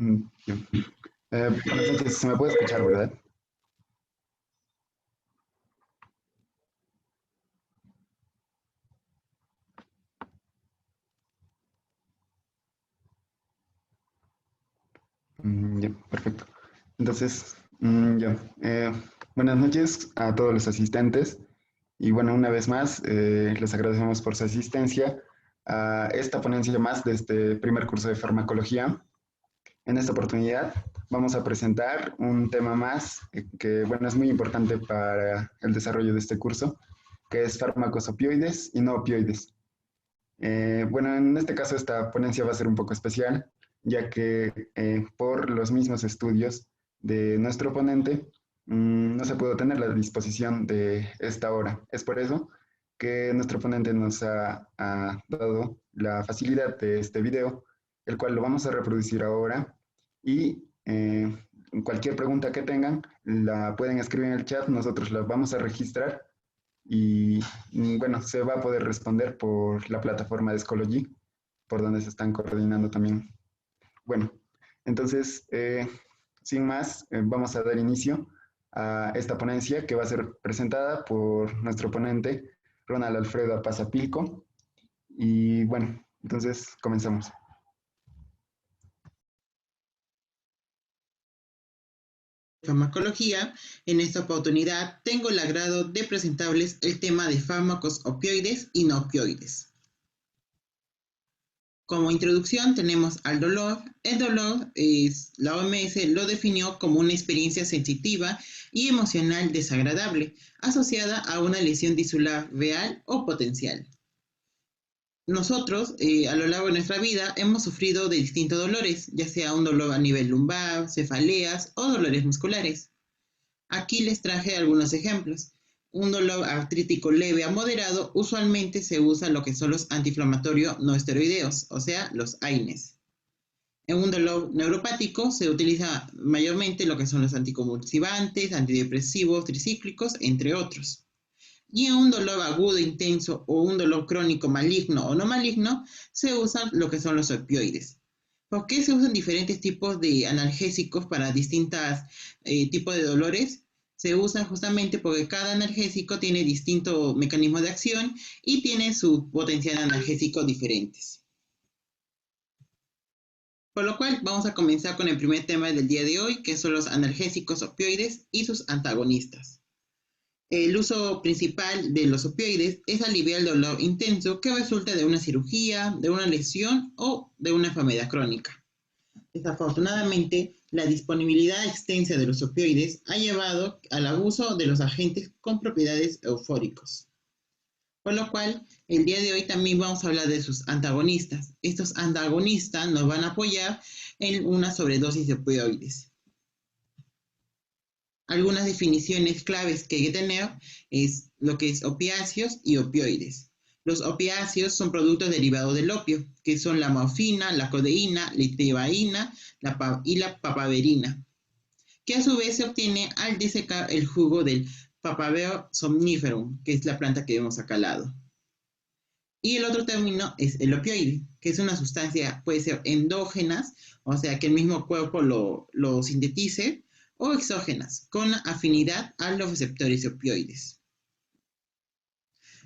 Bien. Buenas noches, se me puede escuchar, ¿verdad? Ya, perfecto. Entonces, ya. Buenas noches a todos los asistentes y bueno, una vez más, les agradecemos por su asistencia a esta ponencia más de este primer curso de farmacología. En esta oportunidad vamos a presentar un tema más que, bueno, es muy importante para el desarrollo de este curso, que es fármacos opioides y no opioides. Bueno, en este caso esta ponencia va a ser un poco especial, ya que por los mismos estudios de nuestro ponente no se pudo tener la disposición de esta hora. Es por eso que nuestro ponente nos ha dado la facilidad de este video, el cual lo vamos a reproducir ahora y cualquier pregunta que tengan la pueden escribir en el chat, nosotros la vamos a registrar y bueno, se va a poder responder por la plataforma de Schoology, por donde se están coordinando también. Bueno, entonces, sin más, vamos a dar inicio a esta ponencia que va a ser presentada por nuestro ponente, Ronald Alfredo Pasapilco. Y bueno, entonces comenzamos. Farmacología. En esta oportunidad tengo el agrado de presentarles el tema de fármacos opioides y no opioides. Como introducción tenemos al dolor. El dolor la OMS lo definió como una experiencia sensitiva y emocional desagradable asociada a una lesión tisular real o potencial. Nosotros, a lo largo de nuestra vida, hemos sufrido de distintos dolores, ya sea un dolor a nivel lumbar, cefaleas o dolores musculares. Aquí les traje algunos ejemplos. Un dolor artrítico leve a moderado, usualmente se usa lo que son los antiinflamatorios no esteroideos, o sea, los AINES. En un dolor neuropático se utiliza mayormente lo que son los anticonvulsivantes, antidepresivos, tricíclicos, entre otros. Y en un dolor agudo intenso o un dolor crónico maligno o no maligno, se usan lo que son los opioides. ¿Por qué se usan diferentes tipos de analgésicos para distintos tipos de dolores? Se usa justamente porque cada analgésico tiene distinto mecanismo de acción y tiene su potencial analgésico diferentes. Por lo cual vamos a comenzar con el primer tema del día de hoy, que son los analgésicos opioides y sus antagonistas. El uso principal de los opioides es aliviar el dolor intenso que resulta de una cirugía, de una lesión o de una enfermedad crónica. Desafortunadamente, la disponibilidad extensa de los opioides ha llevado al abuso de los agentes con propiedades eufóricos. Por lo cual, el día de hoy también vamos a hablar de sus antagonistas. Estos antagonistas nos van a apoyar en una sobredosis de opioides. Algunas definiciones claves que hay que tener es lo que es opiáceos y opioides. Los opiáceos son productos derivados del opio, que son la morfina, la codeína, la itribaína y la papaverina, que a su vez se obtiene al desecar el jugo del Papaver somniferum, que es la planta que vemos acá al lado. Y el otro término es el opioide, que es una sustancia, puede ser endógenas, o sea, que el mismo cuerpo lo sintetice, o exógenas, con afinidad a los receptores opioides.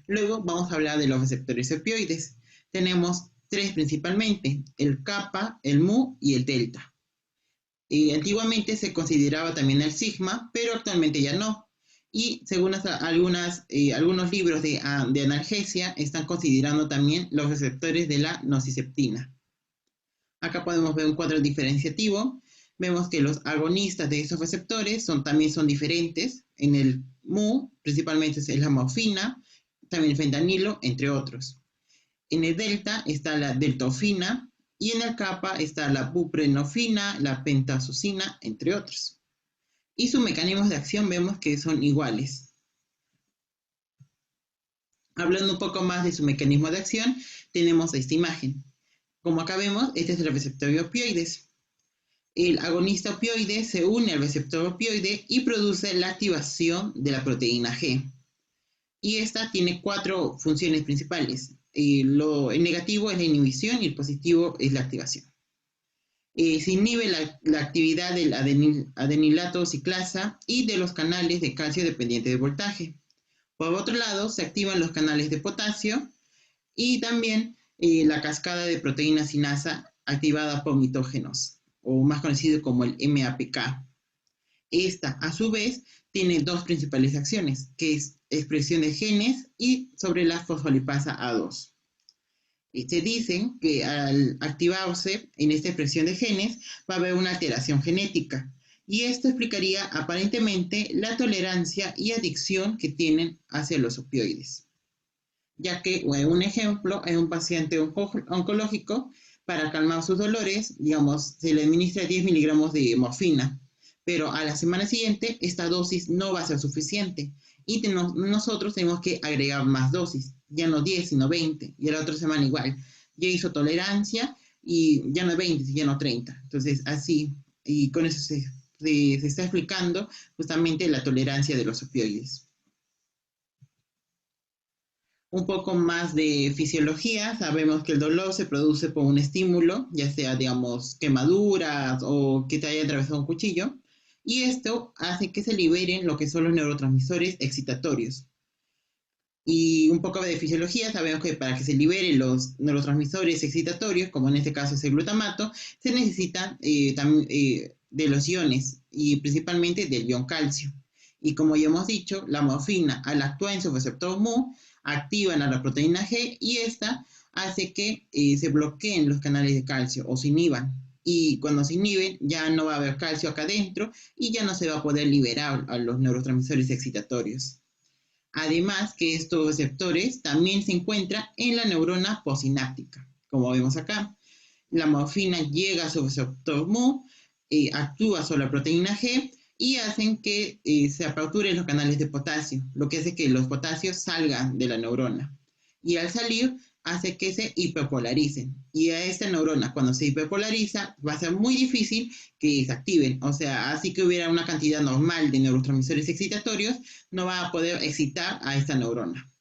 Luego vamos a hablar de los receptores opioides. Tenemos tres principalmente, el kappa, el mu y el delta. Antiguamente se consideraba también el sigma, pero actualmente ya no. Y según algunos libros de analgesia, están considerando también los receptores de la nociceptina. Acá podemos ver un cuadro diferenciativo. Vemos que los agonistas de esos receptores también son diferentes. En el mu, principalmente es la morfina, también el fentanilo, entre otros. En el delta está la deltofina y en el kappa está la buprenorfina, la pentazocina, entre otros. Y sus mecanismos de acción vemos que son iguales. Hablando un poco más de su mecanismo de acción, tenemos esta imagen. Como acá vemos, este es el receptor de opioides. El agonista opioide se une al receptor opioide y produce la activación de la proteína G. Y esta tiene cuatro funciones principales. El negativo es la inhibición y el positivo es la activación. Se inhibe la actividad del adenilato ciclasa y de los canales de calcio dependiente de voltaje. Por otro lado, se activan los canales de potasio y también la cascada de proteína sinasa activada por mitógenos, o más conocido como el MAPK. Esta, a su vez, tiene dos principales acciones, que es expresión de genes y sobre la fosfolipasa A2. Se dice que al activarse en esta expresión de genes va a haber una alteración genética y esto explicaría aparentemente la tolerancia y adicción que tienen hacia los opioides, ya que un ejemplo es un paciente oncológico. Para calmar sus dolores, digamos, se le administra 10 miligramos de morfina, pero a la semana siguiente esta dosis no va a ser suficiente y nosotros tenemos que agregar más dosis, ya no 10 sino 20, y a la otra semana igual, ya hizo tolerancia y ya no es 20, ya no 30. Entonces así, y con eso se está explicando justamente la tolerancia de los opioides. Un poco más de fisiología, sabemos que el dolor se produce por un estímulo, ya sea, digamos, quemaduras o que te haya atravesado un cuchillo, y esto hace que se liberen lo que son los neurotransmisores excitatorios. Y un poco de fisiología, sabemos que para que se liberen los neurotransmisores excitatorios, como en este caso es el glutamato, se necesitan de los iones y principalmente del ion calcio. Y como ya hemos dicho, la morfina al actuar en su receptor mu activan a la proteína G y esta hace que se bloqueen los canales de calcio o se inhiban. Y cuando se inhiben ya no va a haber calcio acá adentro y ya no se va a poder liberar a los neurotransmisores excitatorios. Además que estos receptores también se encuentran en la neurona postsináptica, como vemos acá. La morfina llega a su receptor mu, actúa sobre la proteína G y hacen que se aperturen los canales de potasio, lo que hace que los potasios salgan de la neurona. Y al salir, hace que se hiperpolaricen. Y a esta neurona, cuando se hiperpolariza, va a ser muy difícil que se activen. O sea, así que hubiera una cantidad normal de neurotransmisores excitatorios, no va a poder excitar a esta neurona.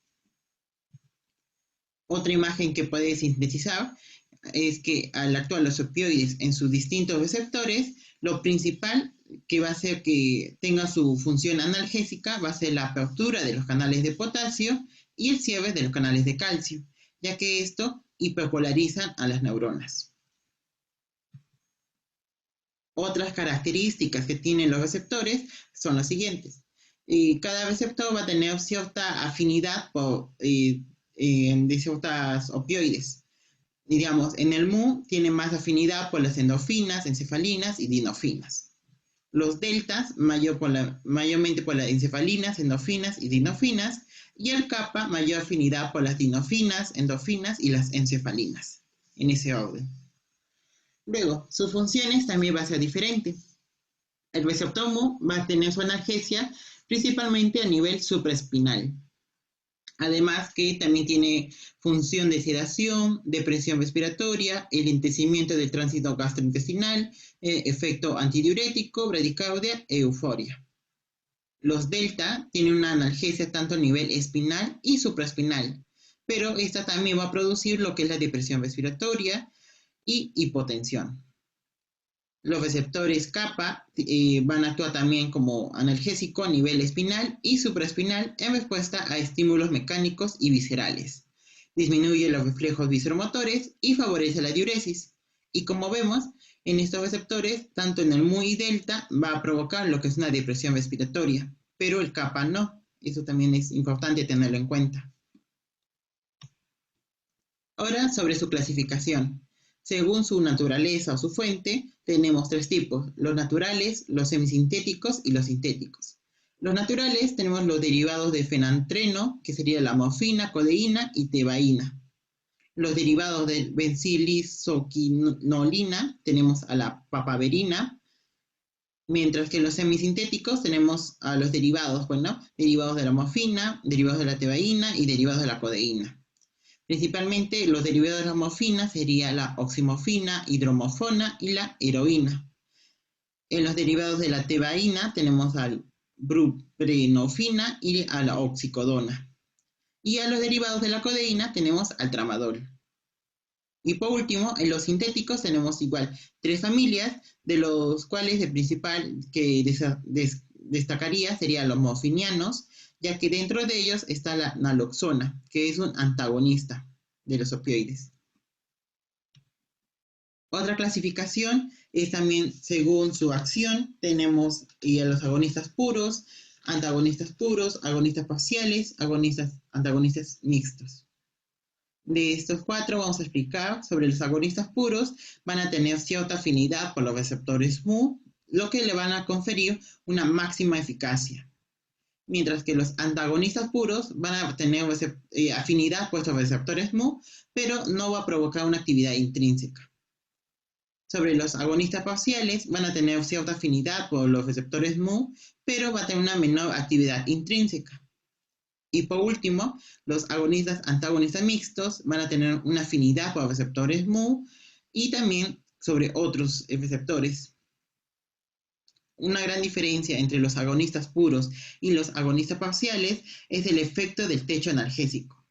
Otra imagen que puede sintetizar es que al actuar los opioides en sus distintos receptores, lo principal que va a hacer que tenga su función analgésica va a ser la apertura de los canales de potasio y el cierre de los canales de calcio, ya que esto hiperpolarizan a las neuronas. Otras características que tienen los receptores son las siguientes. Cada receptor va a tener cierta afinidad de ciertas opioides. Digamos, en el mu tiene más afinidad por las endorfinas, encefalinas y dinofinas. Los deltas, mayormente por las encefalinas, endorfinas y dinofinas, y el kappa, mayor afinidad por las dinofinas, endorfinas y las encefalinas, en ese orden. Luego, sus funciones también va a ser diferente. El receptor mu va a tener su analgesia principalmente a nivel supraespinal. Además que también tiene función de sedación, depresión respiratoria, el lentecimiento del tránsito gastrointestinal, efecto antidiurético, bradicardia e euforia. Los delta tienen una analgesia tanto a nivel espinal y supraespinal, pero esta también va a producir lo que es la depresión respiratoria y hipotensión. Los receptores kappa van a actuar también como analgésico a nivel espinal y supraespinal en respuesta a estímulos mecánicos y viscerales. Disminuye los reflejos visoromotores y favorece la diuresis. Y como vemos, en estos receptores, tanto en el mu y delta, va a provocar lo que es una depresión respiratoria, pero el kappa no. Eso también es importante tenerlo en cuenta. Ahora sobre su clasificación. Según su naturaleza o su fuente, tenemos tres tipos: los naturales, los semisintéticos y los sintéticos. Los naturales tenemos los derivados de fenantreno, que sería la morfina, codeína y tebaína. Los derivados de benzilizoquinolina tenemos a la papaverina, mientras que en los semisintéticos tenemos a los derivados, derivados de la morfina, derivados de la tebaína y derivados de la codeína. Principalmente los derivados de la morfina sería la oximorfina, hidromorfona y la heroína. En los derivados de la tebaína tenemos al buprenorfina y a la oxicodona. Y a los derivados de la codeína tenemos al tramadol. Y por último, en los sintéticos tenemos igual 3 familias, de los cuales el principal que destacaría sería los morfinianos, ya que dentro de ellos está la naloxona, que es un antagonista de los opioides. Otra clasificación es también según su acción. Tenemos a los agonistas puros, agonistas parciales, antagonistas mixtos. De estos 4 vamos a explicar sobre los agonistas puros. Van a tener cierta afinidad por los receptores mu, lo que le van a conferir una máxima eficacia. Mientras que los antagonistas puros van a tener afinidad por estos receptores mu, pero no va a provocar una actividad intrínseca. Sobre los agonistas parciales, van a tener cierta afinidad por los receptores mu, pero va a tener una menor actividad intrínseca. Y por último, los antagonistas mixtos van a tener una afinidad por receptores mu y también sobre otros receptores. Una gran diferencia entre los agonistas puros y los agonistas parciales es el efecto del techo analgésico.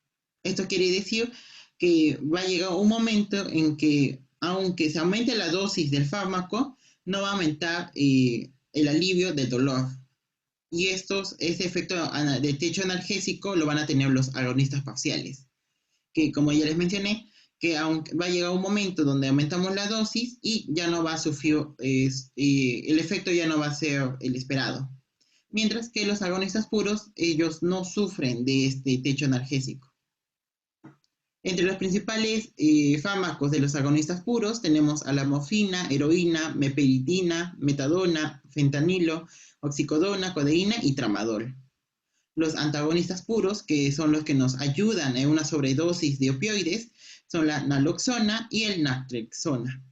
Esto quiere decir que va a llegar un momento en que, aunque se aumente la dosis del fármaco, no va a aumentar el alivio del dolor. Y ese efecto de techo analgésico lo van a tener los agonistas parciales, que como ya les mencioné, que va a llegar un momento donde aumentamos la dosis y ya no va a sufrir, el efecto ya no va a ser el esperado. Mientras que los agonistas puros, ellos no sufren de este techo analgésico. Entre los principales fármacos de los agonistas puros tenemos a la morfina, heroína, meperidina, metadona, fentanilo, oxicodona, codeína y tramadol. Los antagonistas puros, que son los que nos ayudan en una sobredosis de opioides, son la naloxona y el naltrexona.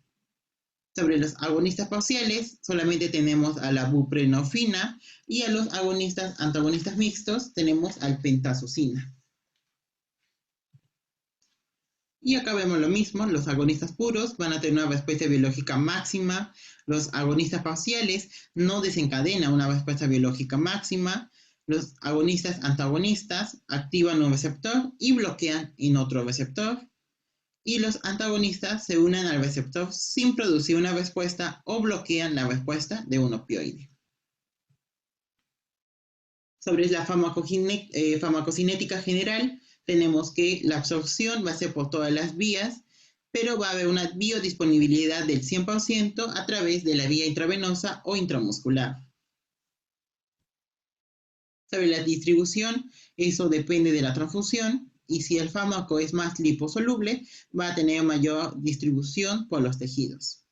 Sobre los agonistas parciales, solamente tenemos a la buprenorfina y a los antagonistas mixtos tenemos al pentazocina. Y acá vemos lo mismo, los agonistas puros van a tener una respuesta biológica máxima, los agonistas parciales no desencadenan una respuesta biológica máxima, los agonistas antagonistas activan un receptor y bloquean en otro receptor, y los antagonistas se unen al receptor sin producir una respuesta o bloquean la respuesta de un opioide. Sobre la farmacocinética general, tenemos que la absorción va a ser por todas las vías, pero va a haber una biodisponibilidad del 100% a través de la vía intravenosa o intramuscular. Sobre la distribución, eso depende de la transfusión, y si el fármaco es más liposoluble, va a tener mayor distribución por los tejidos.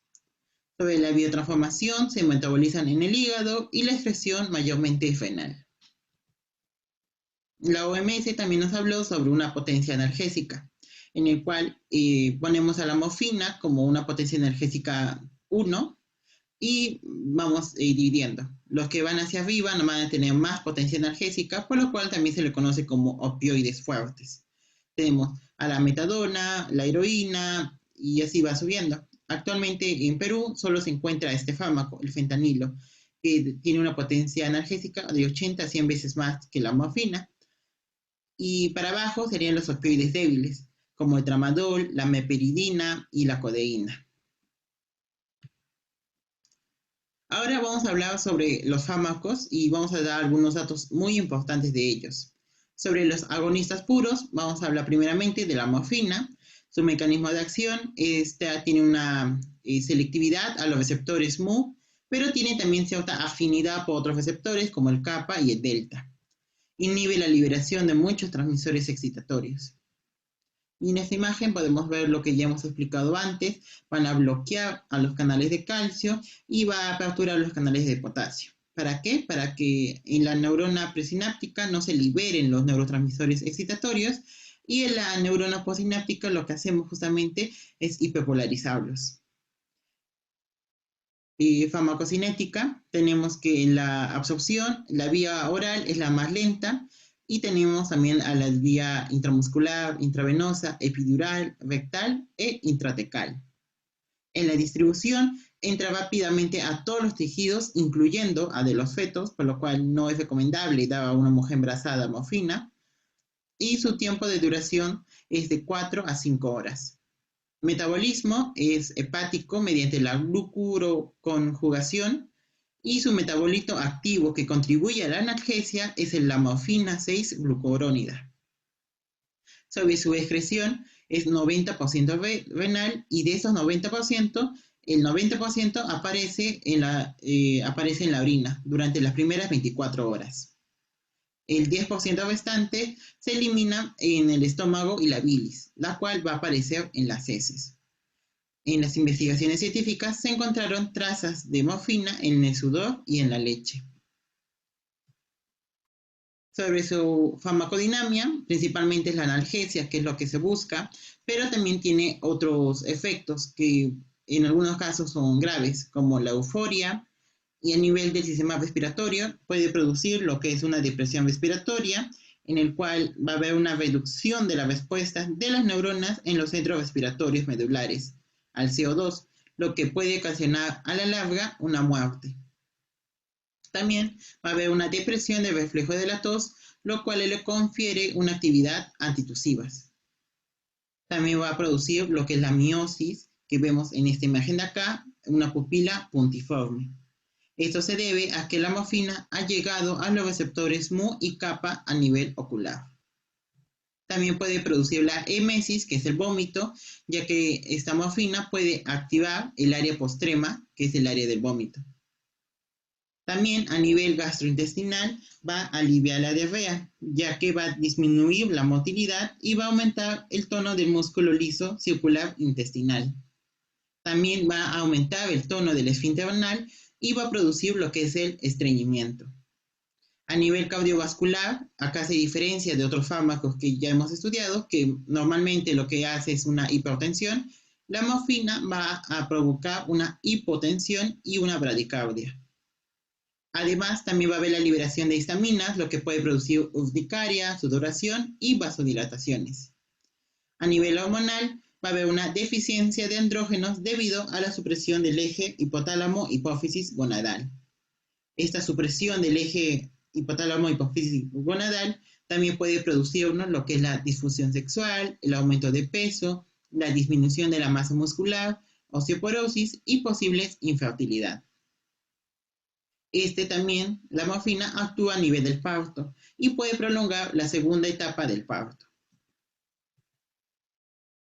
Sobre la biotransformación, se metabolizan en el hígado y la excreción mayormente es renal. La OMS también nos habló sobre una potencia analgésica, en el cual ponemos a la morfina como una potencia energética 1 y vamos dividiendo. Los que van hacia arriba no van a tener más potencia energética, por lo cual también se le conoce como opioides fuertes. Tenemos a la metadona, la heroína y así va subiendo. Actualmente en Perú solo se encuentra este fármaco, el fentanilo, que tiene una potencia analgésica de 80 a 100 veces más que la morfina. Y para abajo serían los opioides débiles, como el tramadol, la meperidina y la codeína. Ahora vamos a hablar sobre los fármacos y vamos a dar algunos datos muy importantes de ellos. Sobre los agonistas puros, vamos a hablar primeramente de la morfina. Su mecanismo de acción, esta tiene una selectividad a los receptores mu, pero tiene también cierta afinidad por otros receptores como el kappa y el delta. Inhibe la liberación de muchos transmisores excitatorios. Y en esta imagen podemos ver lo que ya hemos explicado antes. Van a bloquear a los canales de calcio y va a aperturar los canales de potasio. ¿Para qué? Para que en la neurona presináptica no se liberen los neurotransmisores excitatorios y en la neurona postsináptica lo que hacemos justamente es hiperpolarizarlos. Farmacocinética, tenemos que en la absorción, la vía oral es la más lenta y tenemos también a la vía intramuscular, intravenosa, epidural, rectal e intratecal. En la distribución entra rápidamente a todos los tejidos, incluyendo a de los fetos, por lo cual no es recomendable dar a una mujer embarazada morfina, y su tiempo de duración es de 4 a 5 horas. Metabolismo es hepático mediante la glucuroconjugación y su metabolito activo que contribuye a la analgesia es el lamofina 6-glucuronida. Sobre su excreción es 90% renal y de esos 90%, el 90% aparece en la orina durante las primeras 24 horas. El 10% restante se elimina en el estómago y la bilis, la cual va a aparecer en las heces. En las investigaciones científicas se encontraron trazas de morfina en el sudor y en la leche. Sobre su farmacodinamia, principalmente es la analgesia, que es lo que se busca, pero también tiene otros efectos que en algunos casos son graves, como la euforia, y a nivel del sistema respiratorio puede producir lo que es una depresión respiratoria, en el cual va a haber una reducción de la respuesta de las neuronas en los centros respiratorios medulares al CO2, lo que puede ocasionar a la larga una muerte. También va a haber una depresión del reflejo de la tos, lo cual le confiere una actividad antitusiva. También va a producir lo que es la miosis, que vemos en esta imagen de acá, una pupila puntiforme. Esto se debe a que la morfina ha llegado a los receptores Mu y kappa a nivel ocular. También puede producir la emesis, que es el vómito, ya que esta morfina puede activar el área postrema, que es el área del vómito. También a nivel gastrointestinal va a aliviar la diarrea, ya que va a disminuir la motilidad y va a aumentar el tono del músculo liso circular intestinal. También va a aumentar el tono del esfínter anal y va a producir lo que es el estreñimiento. A nivel cardiovascular, acá se diferencia de otros fármacos que ya hemos estudiado, que normalmente lo que hace es una hipertensión. La morfina va a provocar una hipotensión y una bradicardia. Además, también va a haber la liberación de histaminas, lo que puede producir urticaria, sudoración y vasodilataciones. A nivel hormonal, va a haber una deficiencia de andrógenos debido a la supresión del eje hipotálamo-hipófisis gonadal. Esta supresión del eje hipotálamo-hipófisis gonadal también puede producirnos lo que es la disfunción sexual, el aumento de peso, la disminución de la masa muscular, osteoporosis y posibles infertilidad. También, la morfina actúa a nivel del parto y puede prolongar la segunda etapa del parto.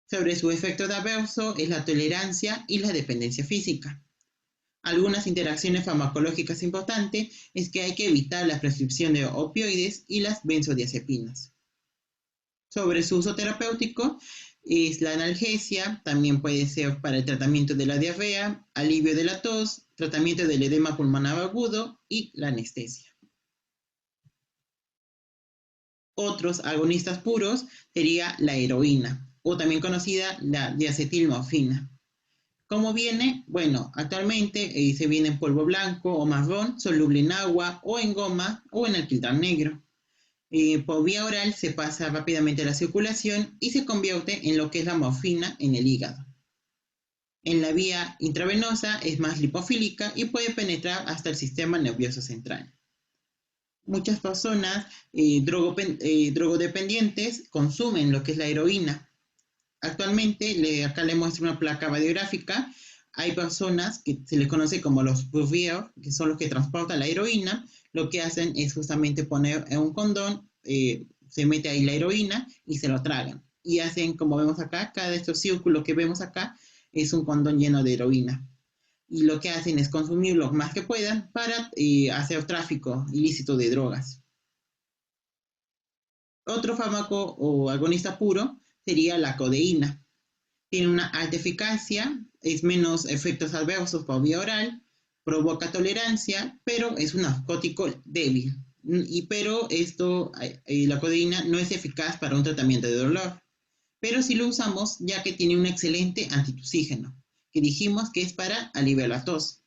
Sobre su efecto adverso es la tolerancia y la dependencia física. Algunas interacciones farmacológicas importantes es que hay que evitar la prescripción de opioides y las benzodiazepinas. Sobre su uso terapéutico es la analgesia, también puede ser para el tratamiento de la diarrea, alivio de la tos, tratamiento del edema pulmonar agudo y la anestesia. Otros agonistas puros sería la heroína, o también conocida la diacetilmorfina. ¿Cómo viene? Bueno, actualmente se viene en polvo blanco o marrón, soluble en agua o en goma o en alquitrán negro. Por vía oral se pasa rápidamente a la circulación y se convierte en lo que es la morfina en el hígado. En la vía intravenosa es más lipofílica y puede penetrar hasta el sistema nervioso central. Muchas personas drogodependientes consumen lo que es la heroína. Actualmente, acá le muestro una placa radiográfica. Hay personas que se les conoce como los purvieros, que son los que transportan la heroína. Lo que hacen es justamente poner en un condón, se mete ahí la heroína y se lo tragan. Y hacen, como vemos acá, cada de estos círculos que vemos acá es un condón lleno de heroína. Y lo que hacen es consumir lo más que puedan para hacer tráfico ilícito de drogas. Otro fármaco o agonista puro sería la codeína. Tiene una alta eficacia, es menos efectos adversos por vía oral, provoca tolerancia, pero es un narcótico débil. Pero la codeína no es eficaz para un tratamiento de dolor. Pero sí lo usamos ya que tiene un excelente antitusígeno, que dijimos que es para aliviar la tos.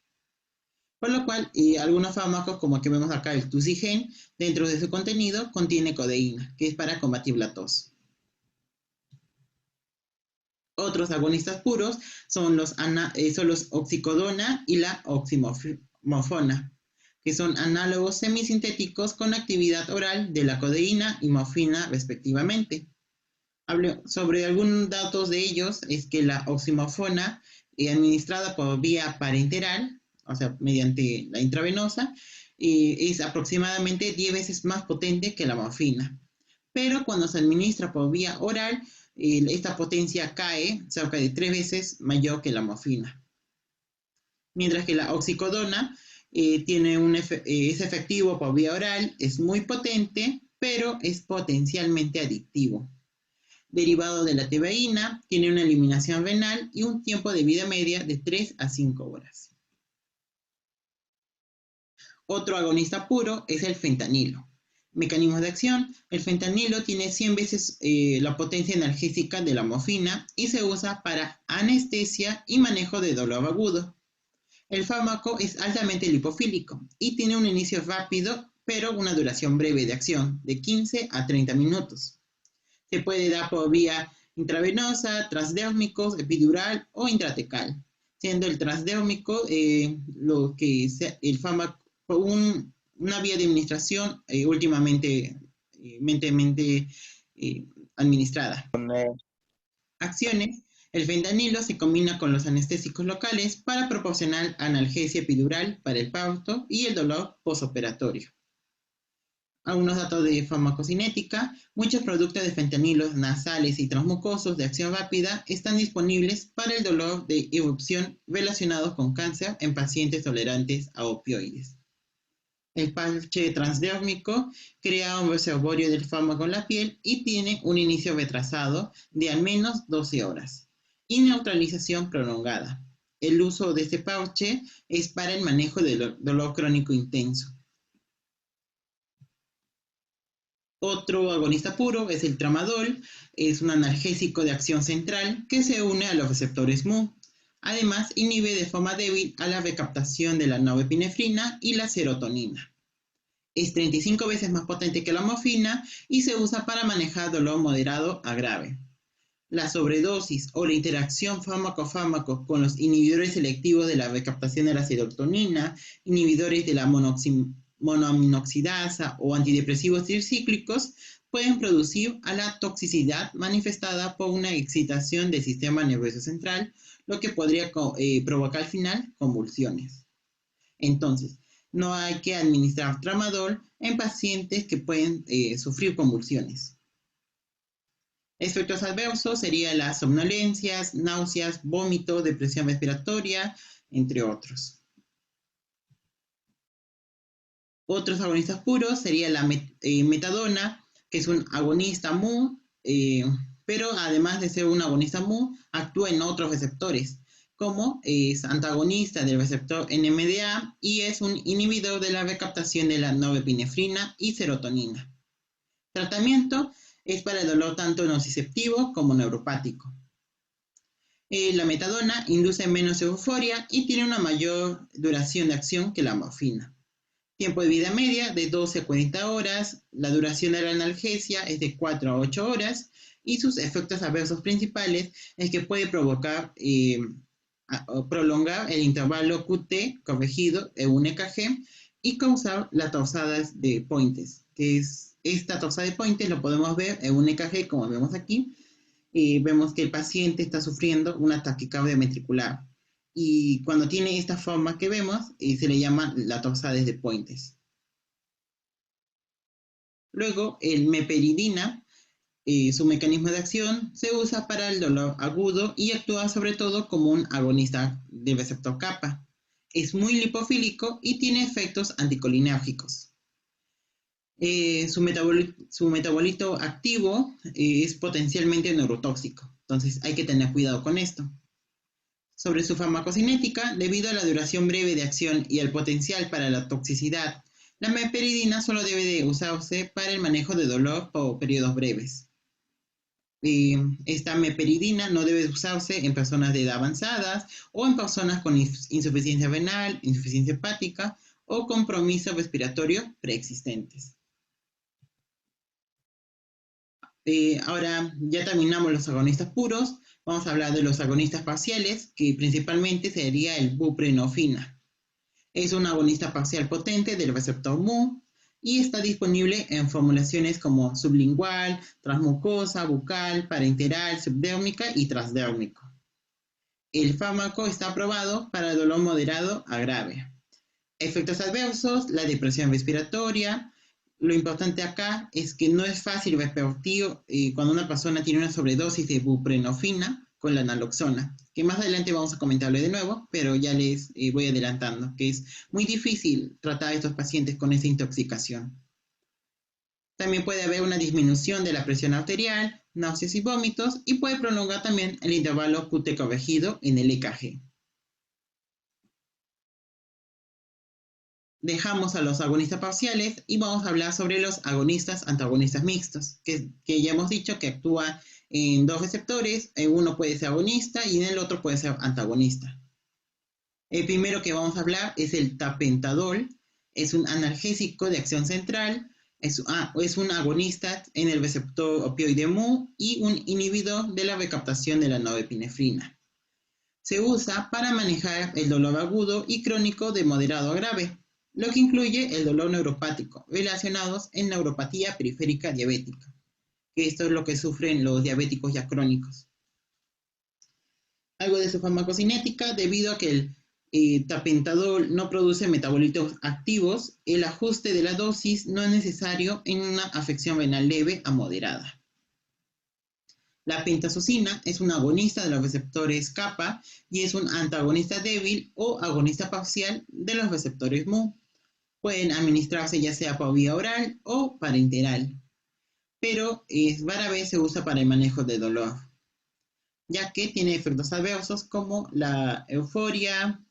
Por lo cual, algunos fármacos, como el que vemos acá, el Tusigen, dentro de su contenido contiene codeína, que es para combatir la tos. Otros agonistas puros son los oxicodona y la oximorfona, que son análogos semisintéticos con actividad oral de la codeína y morfina respectivamente. Sobre algunos datos de ellos es que la oximofona administrada por vía parenteral, o sea, mediante la intravenosa, es aproximadamente 10 veces más potente que la morfina. Pero cuando se administra por vía oral, esta potencia cae cerca de 3 veces mayor que la morfina. Mientras que la oxicodona es efectivo por vía oral, es muy potente, pero es potencialmente adictivo. Derivado de la tebaína, tiene una eliminación renal y un tiempo de vida media de 3 a 5 horas. Otro agonista puro es el fentanilo. Mecanismos de acción. El fentanilo tiene 100 veces la potencia analgésica de la morfina y se usa para anestesia y manejo de dolor agudo. El fármaco es altamente lipofílico y tiene un inicio rápido, pero una duración breve de acción, de 15 a 30 minutos. Se puede dar por vía intravenosa, transdérmicos, epidural o intratecal, siendo el transdérmico el fármaco, una vía de administración últimamente administrada. Acciones. El fentanilo se combina con los anestésicos locales para proporcionar analgesia epidural para el parto y el dolor posoperatorio. Algunos datos de farmacocinética. Muchos productos de fentanilos nasales y transmucosos de acción rápida están disponibles para el dolor de irrupción relacionados con cáncer en pacientes tolerantes a opioides. El parche transdérmico crea un reservorio del fármaco en la piel y tiene un inicio retrasado de al menos 12 horas y neutralización prolongada. El uso de este parche es para el manejo del dolor crónico intenso. Otro agonista puro es el tramadol, es un analgésico de acción central que se une a los receptores Mu. Además, inhibe de forma débil a la recaptación de la norepinefrina y la serotonina. Es 35 veces más potente que la morfina y se usa para manejar dolor moderado a grave. La sobredosis o la interacción fármaco-fármaco con los inhibidores selectivos de la recaptación de la serotonina, inhibidores de la monoaminoxidasa o antidepresivos tricíclicos pueden producir a la toxicidad manifestada por una excitación del sistema nervioso central, lo que podría provocar al final convulsiones. Entonces, no hay que administrar tramadol en pacientes que pueden sufrir convulsiones. Efectos adversos serían las somnolencias, náuseas, vómito, depresión respiratoria, entre otros. Otros agonistas puros sería la metadona, que es un agonista Mu, pero además de ser un agonista Mu, actúa en otros receptores, como es antagonista del receptor NMDA y es un inhibidor de la recaptación de la norepinefrina y serotonina. Tratamiento es para el dolor tanto nociceptivo como neuropático. La metadona induce menos euforia y tiene una mayor duración de acción que la morfina. Tiempo de vida media de 12 a 40 horas, la duración de la analgesia es de 4 a 8 horas y sus efectos adversos principales es que puede provocar prolongar el intervalo QT corregido en un EKG y causar las torsadas de Pointes, que es esta torsada de Pointes lo podemos ver en un EKG como vemos aquí. Vemos que el paciente está sufriendo una taquicardia ventricular y cuando tiene esta forma que vemos se le llama la torsada de Pointes. Luego el meperidina, su mecanismo de acción se usa para el dolor agudo y actúa sobre todo como un agonista del receptor kappa. Es muy lipofílico y tiene efectos anticolinérgicos. Su metabolito activo es potencialmente neurotóxico, entonces hay que tener cuidado con esto. Sobre su farmacocinética, debido a la duración breve de acción y al potencial para la toxicidad, la meperidina solo debe de usarse para el manejo de dolor por periodos breves. Esta meperidina no debe usarse en personas de edad avanzada o en personas con insuficiencia renal, insuficiencia hepática o compromiso respiratorio preexistentes. Ahora ya terminamos los agonistas puros, vamos a hablar de los agonistas parciales, que principalmente sería el buprenorfina. Es un agonista parcial potente del receptor Mu, y está disponible en formulaciones como sublingual, transmucosa, bucal, parenteral, subdérmica y transdérmico. El fármaco está aprobado para dolor moderado a grave. Efectos adversos, la depresión respiratoria. Lo importante acá es que no es fácil revertir cuando una persona tiene una sobredosis de buprenorfina con la naloxona, que más adelante vamos a comentarlo de nuevo, pero ya les voy adelantando, que es muy difícil tratar a estos pacientes con esa intoxicación. También puede haber una disminución de la presión arterial, náuseas y vómitos, y puede prolongar también el intervalo QT corregido en el EKG. Dejamos a los agonistas parciales y vamos a hablar sobre los agonistas antagonistas mixtos, que ya hemos dicho que actúa en dos receptores, en uno puede ser agonista y en el otro puede ser antagonista. El primero que vamos a hablar es el tapentadol, es un analgésico de acción central, es un agonista en el receptor opioide mu y un inhibidor de la recaptación de la norepinefrina. Se usa para manejar el dolor agudo y crónico de moderado a grave, lo que incluye el dolor neuropático, relacionados en neuropatía periférica diabética, que esto es lo que sufren los diabéticos ya crónicos. Algo de su farmacocinética, debido a que el tapentadol no produce metabolitos activos, el ajuste de la dosis no es necesario en una afección renal leve a moderada. La pentazocina es un agonista de los receptores kappa y es un antagonista débil o agonista parcial de los receptores mu. Pueden administrarse ya sea por vía oral o parenteral, pero rara vez se usa para el manejo de dolor, ya que tiene efectos adversos como la euforia,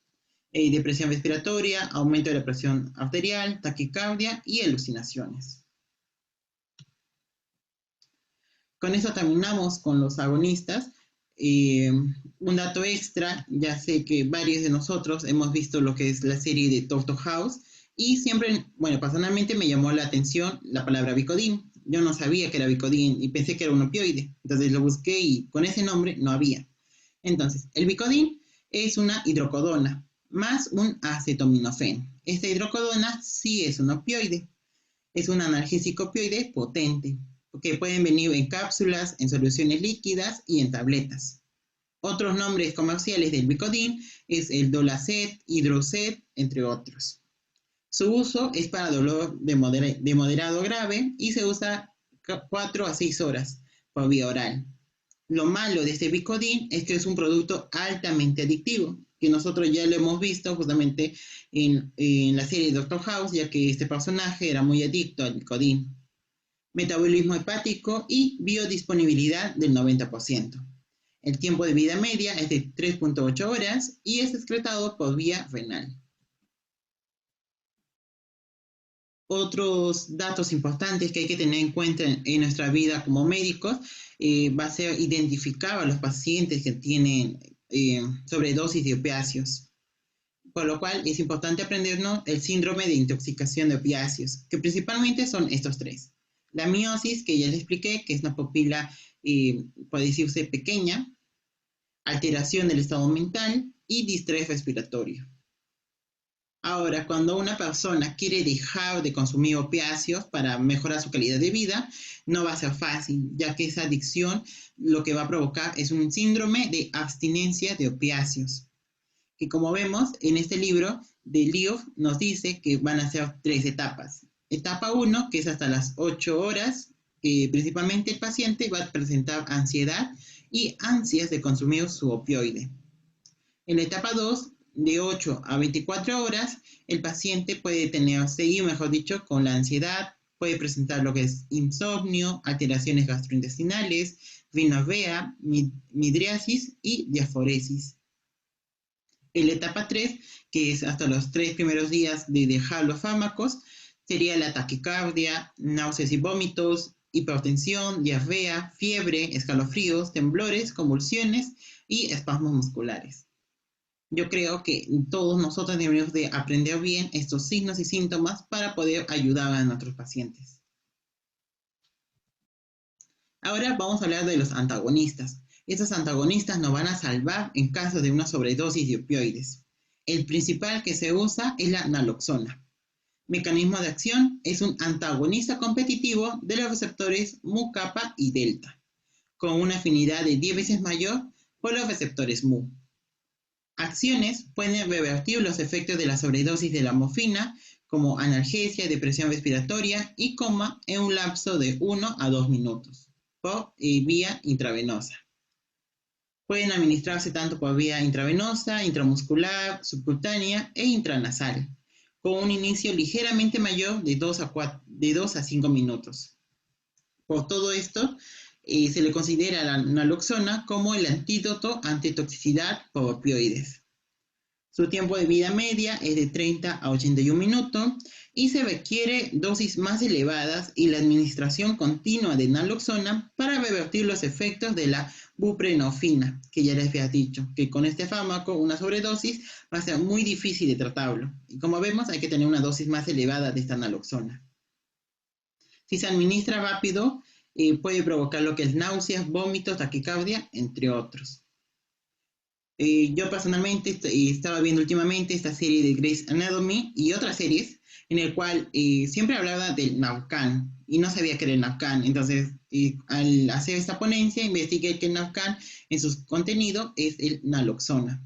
depresión respiratoria, aumento de la presión arterial, taquicardia y alucinaciones. Con eso terminamos con los agonistas. Un dato extra, ya sé que varios de nosotros hemos visto lo que es la serie de Doctor House y siempre, bueno, personalmente me llamó la atención la palabra Vicodin. Yo no sabía que era Vicodin y pensé que era un opioide. Entonces lo busqué y con ese nombre no había. Entonces, el Vicodin es una hidrocodona más un acetaminofén. Esta hidrocodona sí es un opioide. Es un analgésico opioide potente, que pueden venir en cápsulas, en soluciones líquidas y en tabletas. Otros nombres comerciales del Vicodin es el Dolacet, Hidrocet, entre otros. Su uso es para dolor de moderado grave y se usa 4 a 6 horas por vía oral. Lo malo de este Vicodin es que es un producto altamente adictivo, que nosotros ya lo hemos visto justamente en la serie Doctor House, ya que este personaje era muy adicto al Vicodin. Metabolismo hepático y biodisponibilidad del 90%. El tiempo de vida media es de 3.8 horas y es excretado por vía renal. Otros datos importantes que hay que tener en cuenta en nuestra vida como médicos va a ser identificar a los pacientes que tienen sobredosis de opiáceos. Por lo cual es importante aprendernos el síndrome de intoxicación de opiáceos, que principalmente son estos tres. La miosis, que ya les expliqué, que es una pupila, puede decirse pequeña, alteración del estado mental y distrés respiratorio. Ahora, cuando una persona quiere dejar de consumir opiáceos para mejorar su calidad de vida, no va a ser fácil, ya que esa adicción lo que va a provocar es un síndrome de abstinencia de opiáceos, que como vemos en este libro de Liof nos dice que van a ser 3 etapas. Etapa 1, que es hasta las 8 horas, principalmente el paciente va a presentar ansiedad y ansias de consumir su opioide. En la etapa 2, de 8 a 24 horas, el paciente puede seguir, mejor dicho, con la ansiedad, puede presentar lo que es insomnio, alteraciones gastrointestinales, rinorrea, midriasis y diaforesis. En la etapa 3, que es hasta los 3 primeros días de dejar los fármacos, sería la taquicardia, náuseas y vómitos, hipertensión, diarrea, fiebre, escalofríos, temblores, convulsiones y espasmos musculares. Yo creo que todos nosotros deberíamos de aprender bien estos signos y síntomas para poder ayudar a nuestros pacientes. Ahora vamos a hablar de los antagonistas. Estos antagonistas nos van a salvar en caso de una sobredosis de opioides. El principal que se usa es la naloxona. Mecanismo de acción: es un antagonista competitivo de los receptores mu, kappa y delta, con una afinidad de 10 veces mayor por los receptores mu. Acciones: pueden revertir los efectos de la sobredosis de la morfina, como analgesia, depresión respiratoria y coma, en un lapso de 1 a 2 minutos, por vía intravenosa. Pueden administrarse tanto por vía intravenosa, intramuscular, subcutánea e intranasal, con un inicio ligeramente mayor de 2 a 5 minutos. Por todo esto, se le considera la naloxona como el antídoto ante toxicidad por opioides. Su tiempo de vida media es de 30 a 81 minutos y se requiere dosis más elevadas y la administración continua de naloxona para revertir los efectos de la buprenorfina, que ya les había dicho, que con este fármaco, una sobredosis, va a ser muy difícil de tratarlo. Y como vemos, hay que tener una dosis más elevada de esta naloxona. Si se administra rápido, puede provocar lo que es náuseas, vómitos, taquicardia, entre otros. Yo personalmente estaba viendo últimamente esta serie de Grey's Anatomy y otras series en el cual siempre hablaba del Narcan y no sabía que era el Narcan. Entonces, al hacer esta ponencia, investigué que el Narcan en su contenido es el naloxona.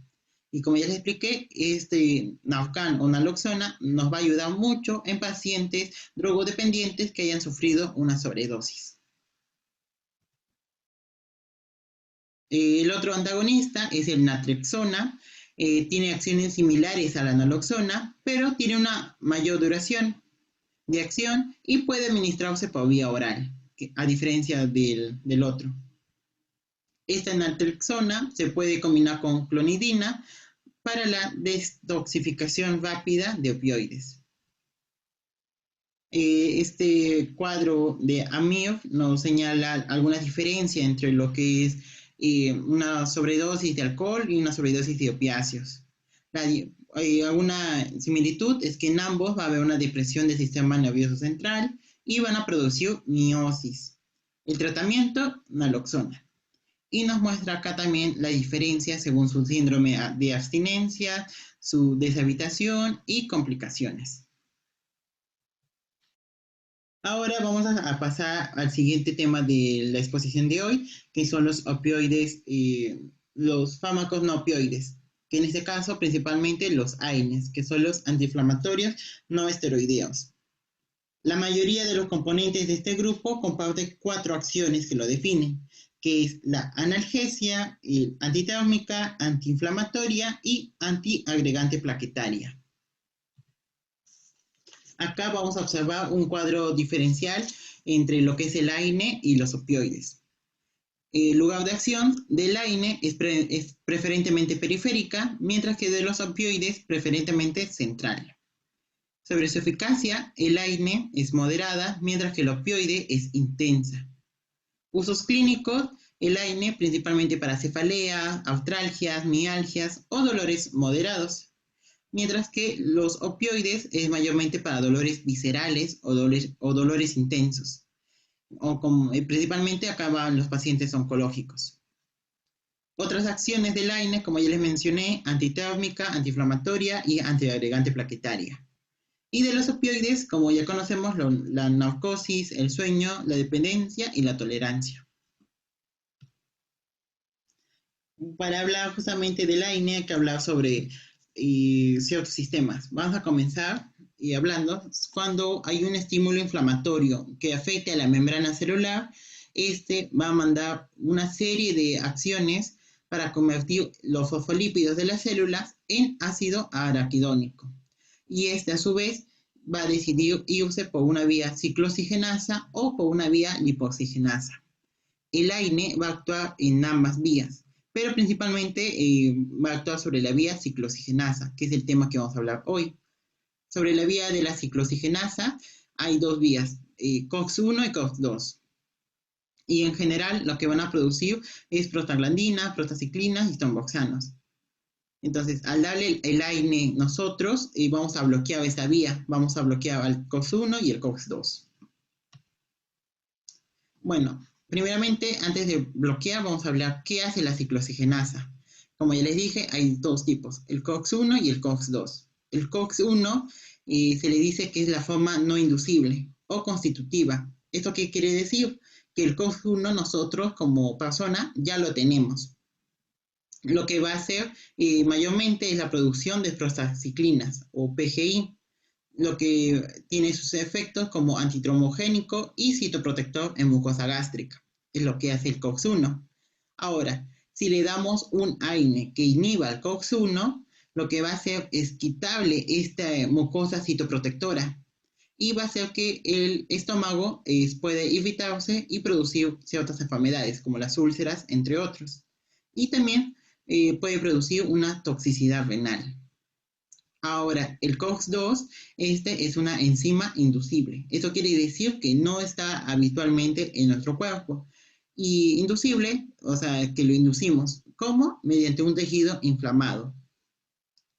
Y como ya les expliqué, este Narcan o naloxona nos va a ayudar mucho en pacientes drogodependientes que hayan sufrido una sobredosis. El otro antagonista es el naltrexona. Tiene acciones similares a la naloxona, pero tiene una mayor duración de acción y puede administrarse por vía oral, a diferencia del otro. Esta naltrexona se puede combinar con clonidina para la detoxificación rápida de opioides. Este cuadro de Amir nos señala algunas diferencias entre lo que es una sobredosis de alcohol y una sobredosis de opiáceos. Alguna similitud es que en ambos va a haber una depresión del sistema nervioso central y van a producir miosis. El tratamiento, naloxona. Y nos muestra acá también la diferencia según su síndrome de abstinencia, su deshabitación y complicaciones. Ahora vamos a pasar al siguiente tema de la exposición de hoy, que son los opioides, los fármacos no opioides, que en este caso principalmente los AINES, que son los antiinflamatorios no esteroideos. La mayoría de los componentes de este grupo comparten 4 acciones que lo definen, que es la analgesia, antitérmica, antiinflamatoria y antiagregante plaquetaria. Acá vamos a observar un cuadro diferencial entre lo que es el AINE y los opioides. El lugar de acción del AINE es preferentemente periférica, mientras que de los opioides preferentemente central. Sobre su eficacia, el AINE es moderada, mientras que el opioide es intensa. Usos clínicos: el AINE principalmente para cefalea, artralgias, mialgias o dolores moderados, mientras que los opioides es mayormente para dolores viscerales o dolores intensos, principalmente acá van los pacientes oncológicos. Otras acciones del AINE, como ya les mencioné, antitérmica, antiinflamatoria y antiagregante plaquetaria. Y de los opioides, como ya conocemos, la narcosis, el sueño, la dependencia y la tolerancia. Para hablar justamente del AINE hay que hablar sobre ciertos sistemas. Vamos a comenzar hablando cuando hay un estímulo inflamatorio que afecte a la membrana celular. Este va a mandar una serie de acciones para convertir los fosfolípidos de las células en ácido araquidónico. Y este a su vez va a decidir irse por una vía ciclooxigenasa o por una vía lipoxigenasa. El AINE va a actuar en ambas vías, pero principalmente va a actuar sobre la vía ciclooxigenasa, que es el tema que vamos a hablar hoy. Sobre la vía de la ciclooxigenasa hay 2 vías, COX-1 y COX-2. Y en general lo que van a producir es prostaglandina, prostaciclina y tromboxanos. Entonces, al darle el AINE nosotros, vamos a bloquear esa vía, vamos a bloquear al COX-1 y el COX-2. Bueno, primeramente, antes de bloquear, vamos a hablar qué hace la ciclooxigenasa. Como ya les dije, hay 2 tipos, el COX-1 y el COX-2. El COX-1 se le dice que es la forma no inducible o constitutiva. ¿Esto qué quiere decir? Que el COX-1 nosotros como persona ya lo tenemos. Lo que va a hacer mayormente es la producción de prostaciclinas o PGI, lo que tiene sus efectos como antitrombogénico y citoprotector en mucosa gástrica. Es lo que hace el COX-1. Ahora, si le damos un AINE que inhiba el COX-1, lo que va a hacer es quitarle esta mucosa citoprotectora y va a hacer que el estómago puede irritarse y producir ciertas enfermedades como las úlceras, entre otros. Y también puede producir una toxicidad renal. Ahora, el COX-2, este es una enzima inducible. Esto quiere decir que no está habitualmente en nuestro cuerpo. Y inducible, o sea, que lo inducimos. ¿Cómo? Mediante un tejido inflamado.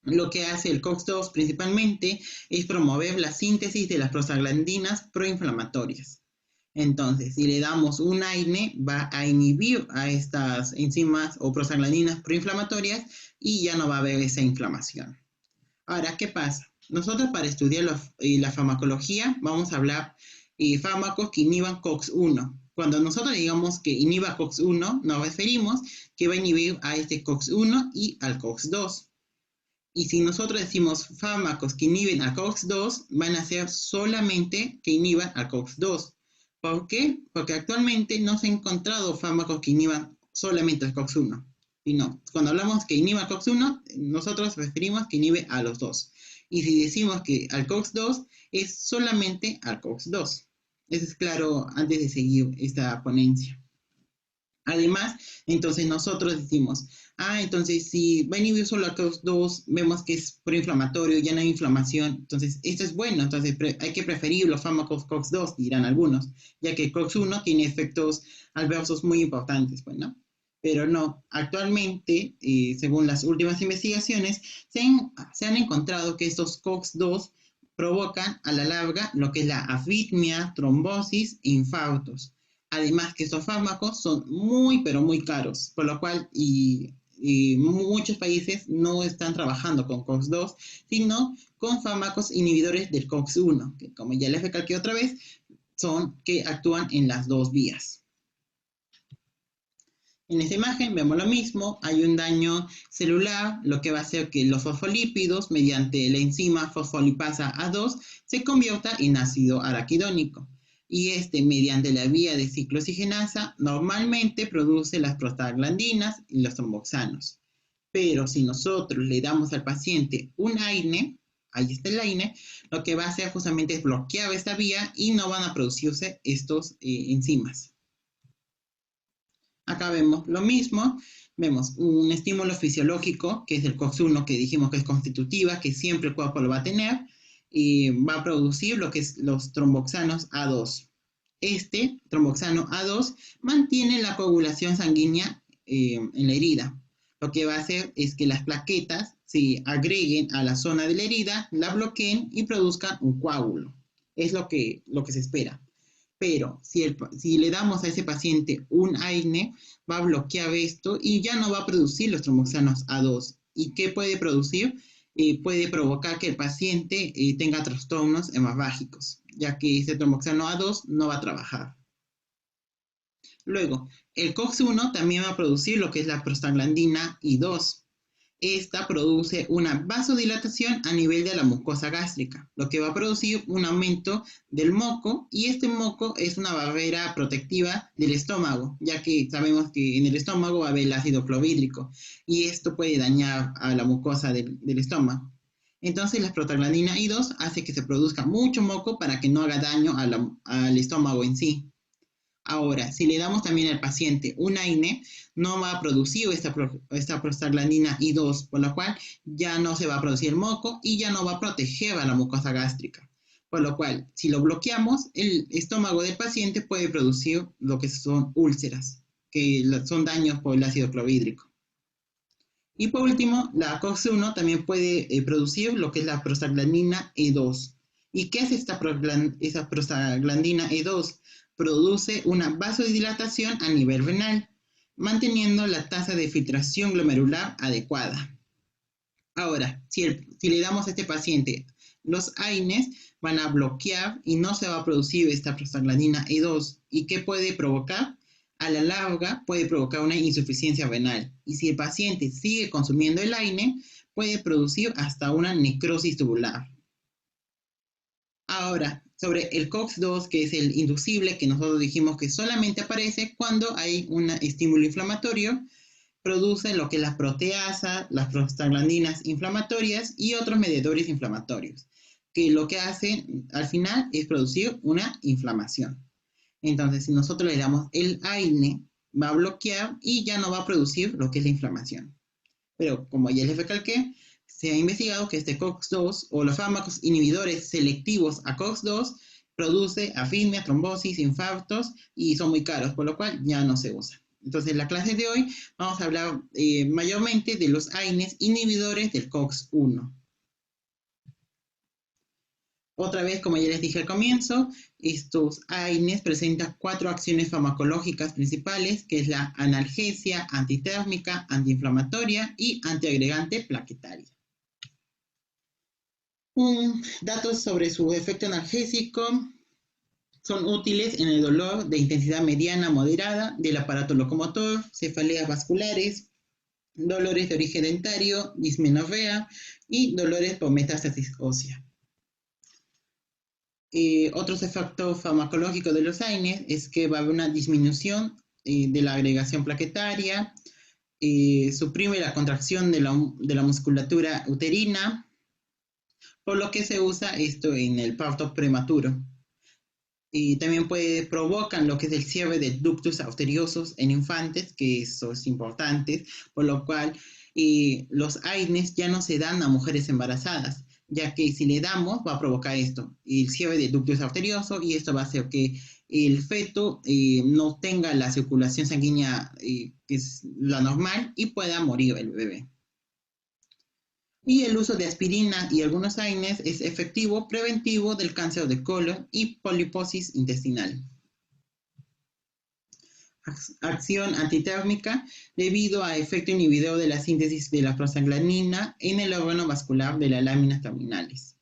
Lo que hace el COX-2 principalmente es promover la síntesis de las prostaglandinas proinflamatorias. Entonces, si le damos un AINE, va a inhibir a estas enzimas o prostaglandinas proinflamatorias y ya no va a haber esa inflamación. Ahora, ¿qué pasa? Nosotros para estudiar la farmacología vamos a hablar de fármacos que inhiban COX-1. Cuando nosotros digamos que inhiba COX-1, nos referimos que va a inhibir a este COX-1 y al COX-2. Y si nosotros decimos fármacos que inhiben al COX-2, van a ser solamente que inhiban al COX-2. ¿Por qué? Porque actualmente no se han encontrado fármacos que inhiban solamente al COX-1. Y no, cuando hablamos que inhiba al COX-1, nosotros referimos que inhibe a los dos. Y si decimos que al COX-2, es solamente al COX-2. Eso es claro antes de seguir esta ponencia. Además, entonces nosotros decimos, entonces si va a inhibir solo a COX-2, vemos que es proinflamatorio, ya no hay inflamación, entonces esto es bueno, entonces hay que preferir los fármacos COX-2, dirán algunos, ya que COX-1 tiene efectos adversos muy importantes, bueno, pero no, actualmente, según las últimas investigaciones, se han encontrado que estos COX-2 provocan a la larga lo que es la arritmia, trombosis e infartos. Además que estos fármacos son muy, pero muy caros, por lo cual muchos países no están trabajando con COX-2, sino con fármacos inhibidores del COX-1, que como ya les recalqué otra vez, son que actúan en las dos vías. En esta imagen vemos lo mismo, hay un daño celular, lo que va a hacer que los fosfolípidos, mediante la enzima fosfolipasa A2, se convierta en ácido araquidónico. Y mediante la vía de ciclooxigenasa, normalmente produce las prostaglandinas y los tromboxanos. Pero si nosotros le damos al paciente un AINE, ahí está el AINE, lo que va a hacer justamente es bloquear esta vía y no van a producirse estos enzimas. Acá vemos lo mismo, vemos un estímulo fisiológico, que es el COX-1, que dijimos que es constitutiva, que siempre el cuerpo lo va a tener, y va a producir lo que es los tromboxanos A2. Este tromboxano A2 mantiene la coagulación sanguínea en la herida. Lo que va a hacer es que las plaquetas se agreguen a la zona de la herida, la bloqueen y produzcan un coágulo. Es lo que se espera. Pero si le damos a ese paciente un AINE, va a bloquear esto y ya no va a producir los tromboxanos A2. ¿Y qué puede producir? Puede provocar que el paciente tenga trastornos hemorrágicos, ya que ese tromboxano A2 no va a trabajar. Luego, el COX-1 también va a producir lo que es la prostaglandina I2. Esta produce una vasodilatación a nivel de la mucosa gástrica, lo que va a producir un aumento del moco, y este moco es una barrera protectiva del estómago, ya que sabemos que en el estómago va a haber el ácido clorhídrico y esto puede dañar a la mucosa del estómago. Entonces la prostaglandina I2 hace que se produzca mucho moco para que no haga daño al estómago en sí. Ahora, si le damos también al paciente un AINE, no va a producir esta prostaglandina I2, por lo cual ya no se va a producir el moco y ya no va a proteger a la mucosa gástrica. Por lo cual, si lo bloqueamos, el estómago del paciente puede producir lo que son úlceras, que son daños por el ácido clorhídrico. Y por último, la COX-1 también puede producir lo que es la prostaglandina E2. ¿Y qué hace esa prostaglandina E2? Produce una vasodilatación a nivel renal, manteniendo la tasa de filtración glomerular adecuada. Ahora, si le damos a este paciente los AINES, van a bloquear y no se va a producir esta prostaglandina E2. ¿Y qué puede provocar? A la larga puede provocar una insuficiencia renal. Y si el paciente sigue consumiendo el AINE, puede producir hasta una necrosis tubular. Ahora, sobre el COX-2, que es el inducible, que nosotros dijimos que solamente aparece cuando hay un estímulo inflamatorio, produce lo que es la proteasa, las prostaglandinas inflamatorias y otros mediadores inflamatorios, que lo que hacen al final es producir una inflamación. Entonces, si nosotros le damos el AINE, va a bloquear y ya no va a producir lo que es la inflamación. Pero como ya les recalqué, se ha investigado que este COX-2 o los fármacos inhibidores selectivos a COX-2 produce arritmia, trombosis, infartos y son muy caros, por lo cual ya no se usa. Entonces, en la clase de hoy vamos a hablar mayormente de los AINES inhibidores del COX-1. Otra vez, como ya les dije al comienzo, estos AINES presentan 4 acciones farmacológicas principales, que es la analgesia, antitérmica, antiinflamatoria y antiagregante plaquetaria. Datos sobre su efecto analgésico: son útiles en el dolor de intensidad mediana moderada del aparato locomotor, cefaleas vasculares, dolores de origen dentario, dismenorrea y dolores por metástasis ósea. Otros efectos farmacológicos de los AINES es que va a haber una disminución de la agregación plaquetaria, suprime la contracción de la musculatura uterina, por lo que se usa esto en el parto prematuro. Y también provocan lo que es el cierre de ductos arteriosos en infantes, que eso es importante, por lo cual los AINES ya no se dan a mujeres embarazadas, ya que si le damos va a provocar esto, el cierre de ductos arteriosos, y esto va a hacer que el feto no tenga la circulación sanguínea que es la normal y pueda morir el bebé. Y el uso de aspirina y algunos AINES es efectivo preventivo del cáncer de colon y poliposis intestinal. Acción antitérmica debido a efecto inhibidor de la síntesis de la prostaglandina en el órgano vascular de las láminas terminales.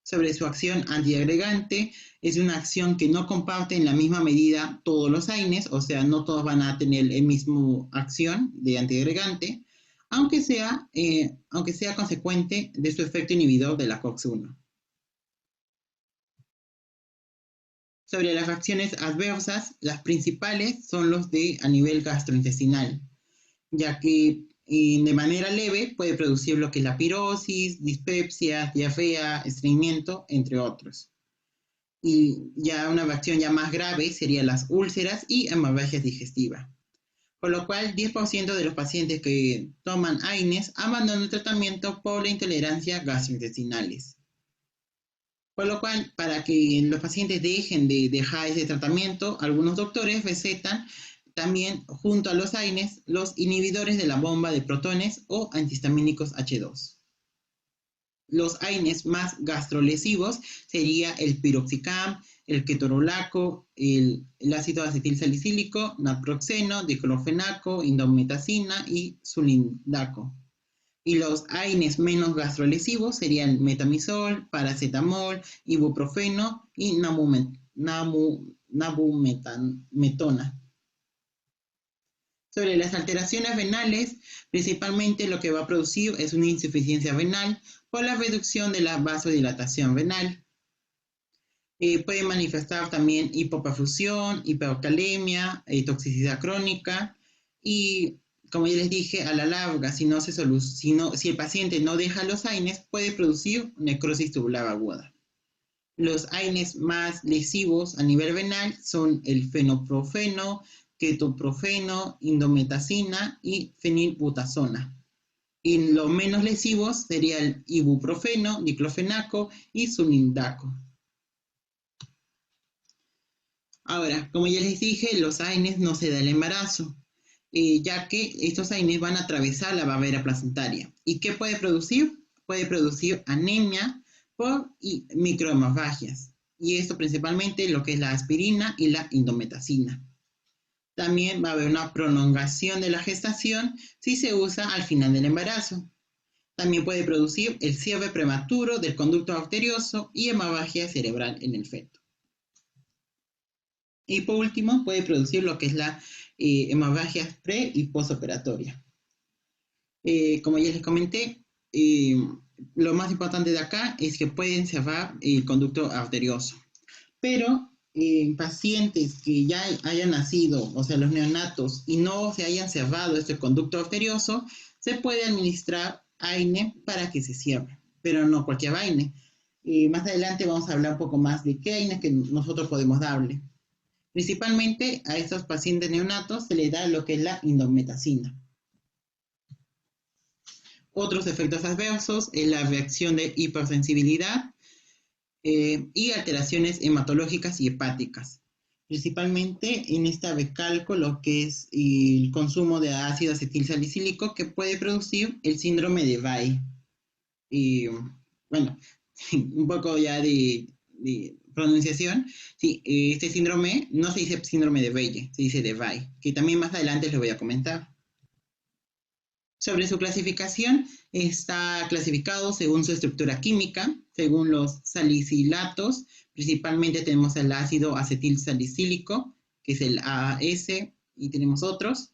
Sobre su acción antiagregante, es una acción que no comparte en la misma medida todos los AINES, o sea, no todos van a tener la misma acción de antiagregante, aunque sea consecuente de su efecto inhibidor de la COX-1. Sobre las reacciones adversas, las principales son los a nivel gastrointestinal, ya que de manera leve puede producir lo que es la pirosis, dispepsia, diarrea, estreñimiento, entre otros. Y ya una reacción ya más grave serían las úlceras y hemorragias digestivas. Por lo cual, 10% de los pacientes que toman AINES abandonan el tratamiento por la intolerancia gastrointestinales. Por lo cual, para que los pacientes dejen de dejar ese tratamiento, algunos doctores recetan también, junto a los AINES, los inhibidores de la bomba de protones o antihistamínicos H2. Los AINES más gastrolesivos sería el piroxicam, el ketorolaco, el ácido acetilsalicílico, naproxeno, diclofenaco, indometacina y sulindaco. Y los AINES menos gastrolesivos serían metamizol, paracetamol, ibuprofeno y nabumetona. Sobre las alteraciones renales, principalmente lo que va a producir es una insuficiencia renal por la reducción de la vasodilatación renal. Puede manifestar también hipoperfusión, hipercalemia, toxicidad crónica y, como ya les dije, a la larga, si el paciente no deja los AINES, puede producir necrosis tubular aguda. Los AINES más lesivos a nivel renal son el fenoprofeno, ketoprofeno, indometacina y fenilbutazona. Y los menos lesivos serían el ibuprofeno, diclofenaco y sulindaco. Ahora, como ya les dije, los AINES no se da el embarazo, ya que estos AINES van a atravesar la barrera placentaria. ¿Y qué puede producir? Puede producir anemia por microhemorragias. Y esto principalmente lo que es la aspirina y la indometacina. También va a haber una prolongación de la gestación si se usa al final del embarazo. También puede producir el cierre prematuro del conducto arterioso y hemorragia cerebral en el feto. Y por último, puede producir lo que es la hemorragia pre- y postoperatoria. Como ya les comenté, lo más importante de acá es que pueden cerrar el conducto arterioso. Pero en pacientes que ya hayan nacido, o sea, los neonatos, y no se hayan cerrado este conducto arterioso, se puede administrar AINE para que se cierre, pero no cualquier AINE. Más adelante vamos a hablar un poco más de qué AINE que nosotros podemos darle. Principalmente a estos pacientes neonatos se le da lo que es la indometacina. Otros efectos adversos es la reacción de hipersensibilidad y alteraciones hematológicas y hepáticas. Principalmente en esta recalco lo que es el consumo de ácido acetilsalicílico que puede producir el síndrome de Bay. Y bueno, un poco ya de pronunciación. Sí, este síndrome no se dice síndrome de Bay, se dice de Bay, que también más adelante les voy a comentar. Sobre su clasificación, está clasificado según su estructura química, según los salicilatos. Principalmente tenemos el ácido acetilsalicílico, que es el AAS, y tenemos otros.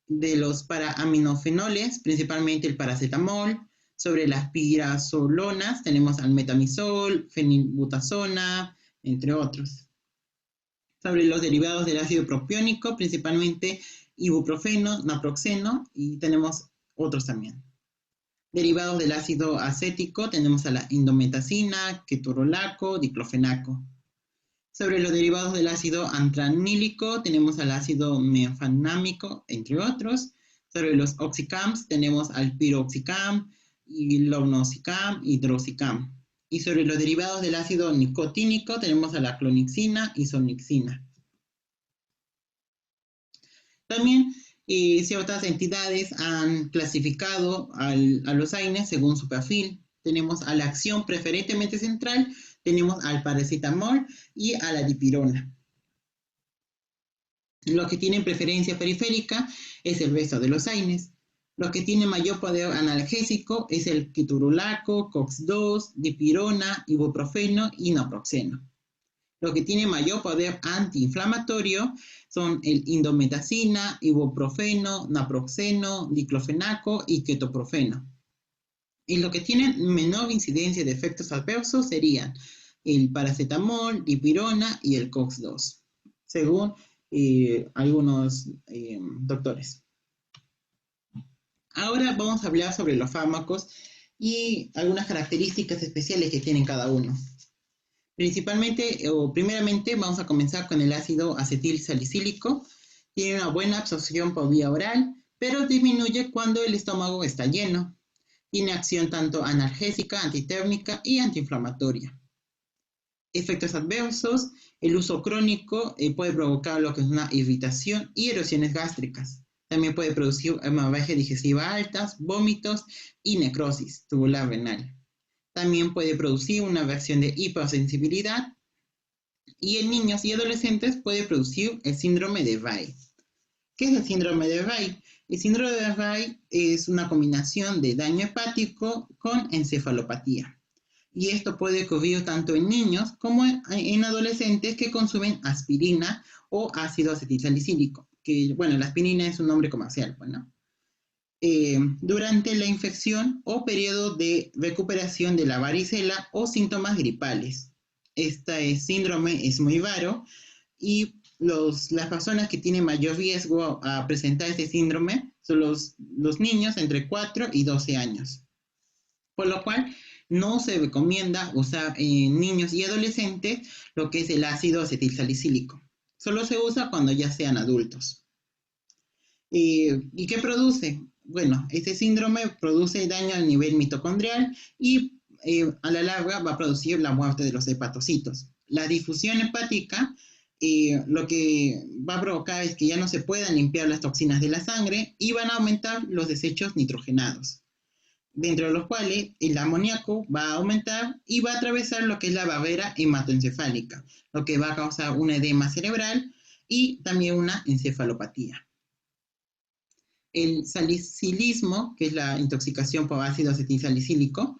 De los paraminofenoles, principalmente el paracetamol. Sobre las pirazolonas tenemos al metamizol, fenilbutazona, entre otros. Sobre los derivados del ácido propiónico, principalmente ibuprofeno, naproxeno, y tenemos otros también. Derivados del ácido acético tenemos a la indometacina, ketorolaco, diclofenaco. Sobre los derivados del ácido antranílico tenemos al ácido menfanámico, entre otros. Sobre los oxicams tenemos al piroxicam, ilonosicam, hidroxicam. Y sobre los derivados del ácido nicotínico tenemos a la clonixina y sonixina. También ciertas entidades han clasificado a los AINES según su perfil. Tenemos a la acción preferentemente central, tenemos al paracetamol y a la dipirona. Los que tienen preferencia periférica es el resto de los AINES. Los que tienen mayor poder analgésico es el ketorolaco, COX-2, dipirona, ibuprofeno y naproxeno. Los que tienen mayor poder antiinflamatorio son el indometacina, ibuprofeno, naproxeno, diclofenaco y ketoprofeno. Y los que tienen menor incidencia de efectos adversos serían el paracetamol, dipirona y el COX-2, según algunos doctores. Ahora vamos a hablar sobre los fármacos y algunas características especiales que tienen cada uno. Principalmente, o primeramente, vamos a comenzar con el ácido acetilsalicílico. Tiene una buena absorción por vía oral, pero disminuye cuando el estómago está lleno. Tiene acción tanto analgésica, antitérmica y antiinflamatoria. Efectos adversos, el uso crónico puede provocar lo que es una irritación y erosiones gástricas. También puede producir hemorragia digestiva altas, vómitos y necrosis tubular renal. También puede producir una reacción de hipersensibilidad y en niños y adolescentes puede producir el síndrome de Reye. ¿Qué es el síndrome de Reye? El síndrome de Reye es una combinación de daño hepático con encefalopatía. Y esto puede ocurrir tanto en niños como en adolescentes que consumen aspirina o ácido acetilsalicílico. Que, bueno, la aspirina es un nombre comercial, bueno. Durante la infección o periodo de recuperación de la varicela o síntomas gripales. Este síndrome es muy raro y las personas que tienen mayor riesgo a presentar este síndrome son los niños entre 4 y 12 años. Por lo cual, no se recomienda usar en niños y adolescentes lo que es el ácido acetilsalicílico. Solo se usa cuando ya sean adultos. ¿Y qué produce? Bueno, este síndrome produce daño a nivel mitocondrial y a la larga va a producir la muerte de los hepatocitos. La difusión hepática lo que va a provocar es que ya no se puedan limpiar las toxinas de la sangre y van a aumentar los desechos nitrogenados, dentro de los cuales el amoníaco va a aumentar y va a atravesar lo que es la barrera hematoencefálica, lo que va a causar un edema cerebral y también una encefalopatía. El salicilismo, que es la intoxicación por ácido acetilsalicílico,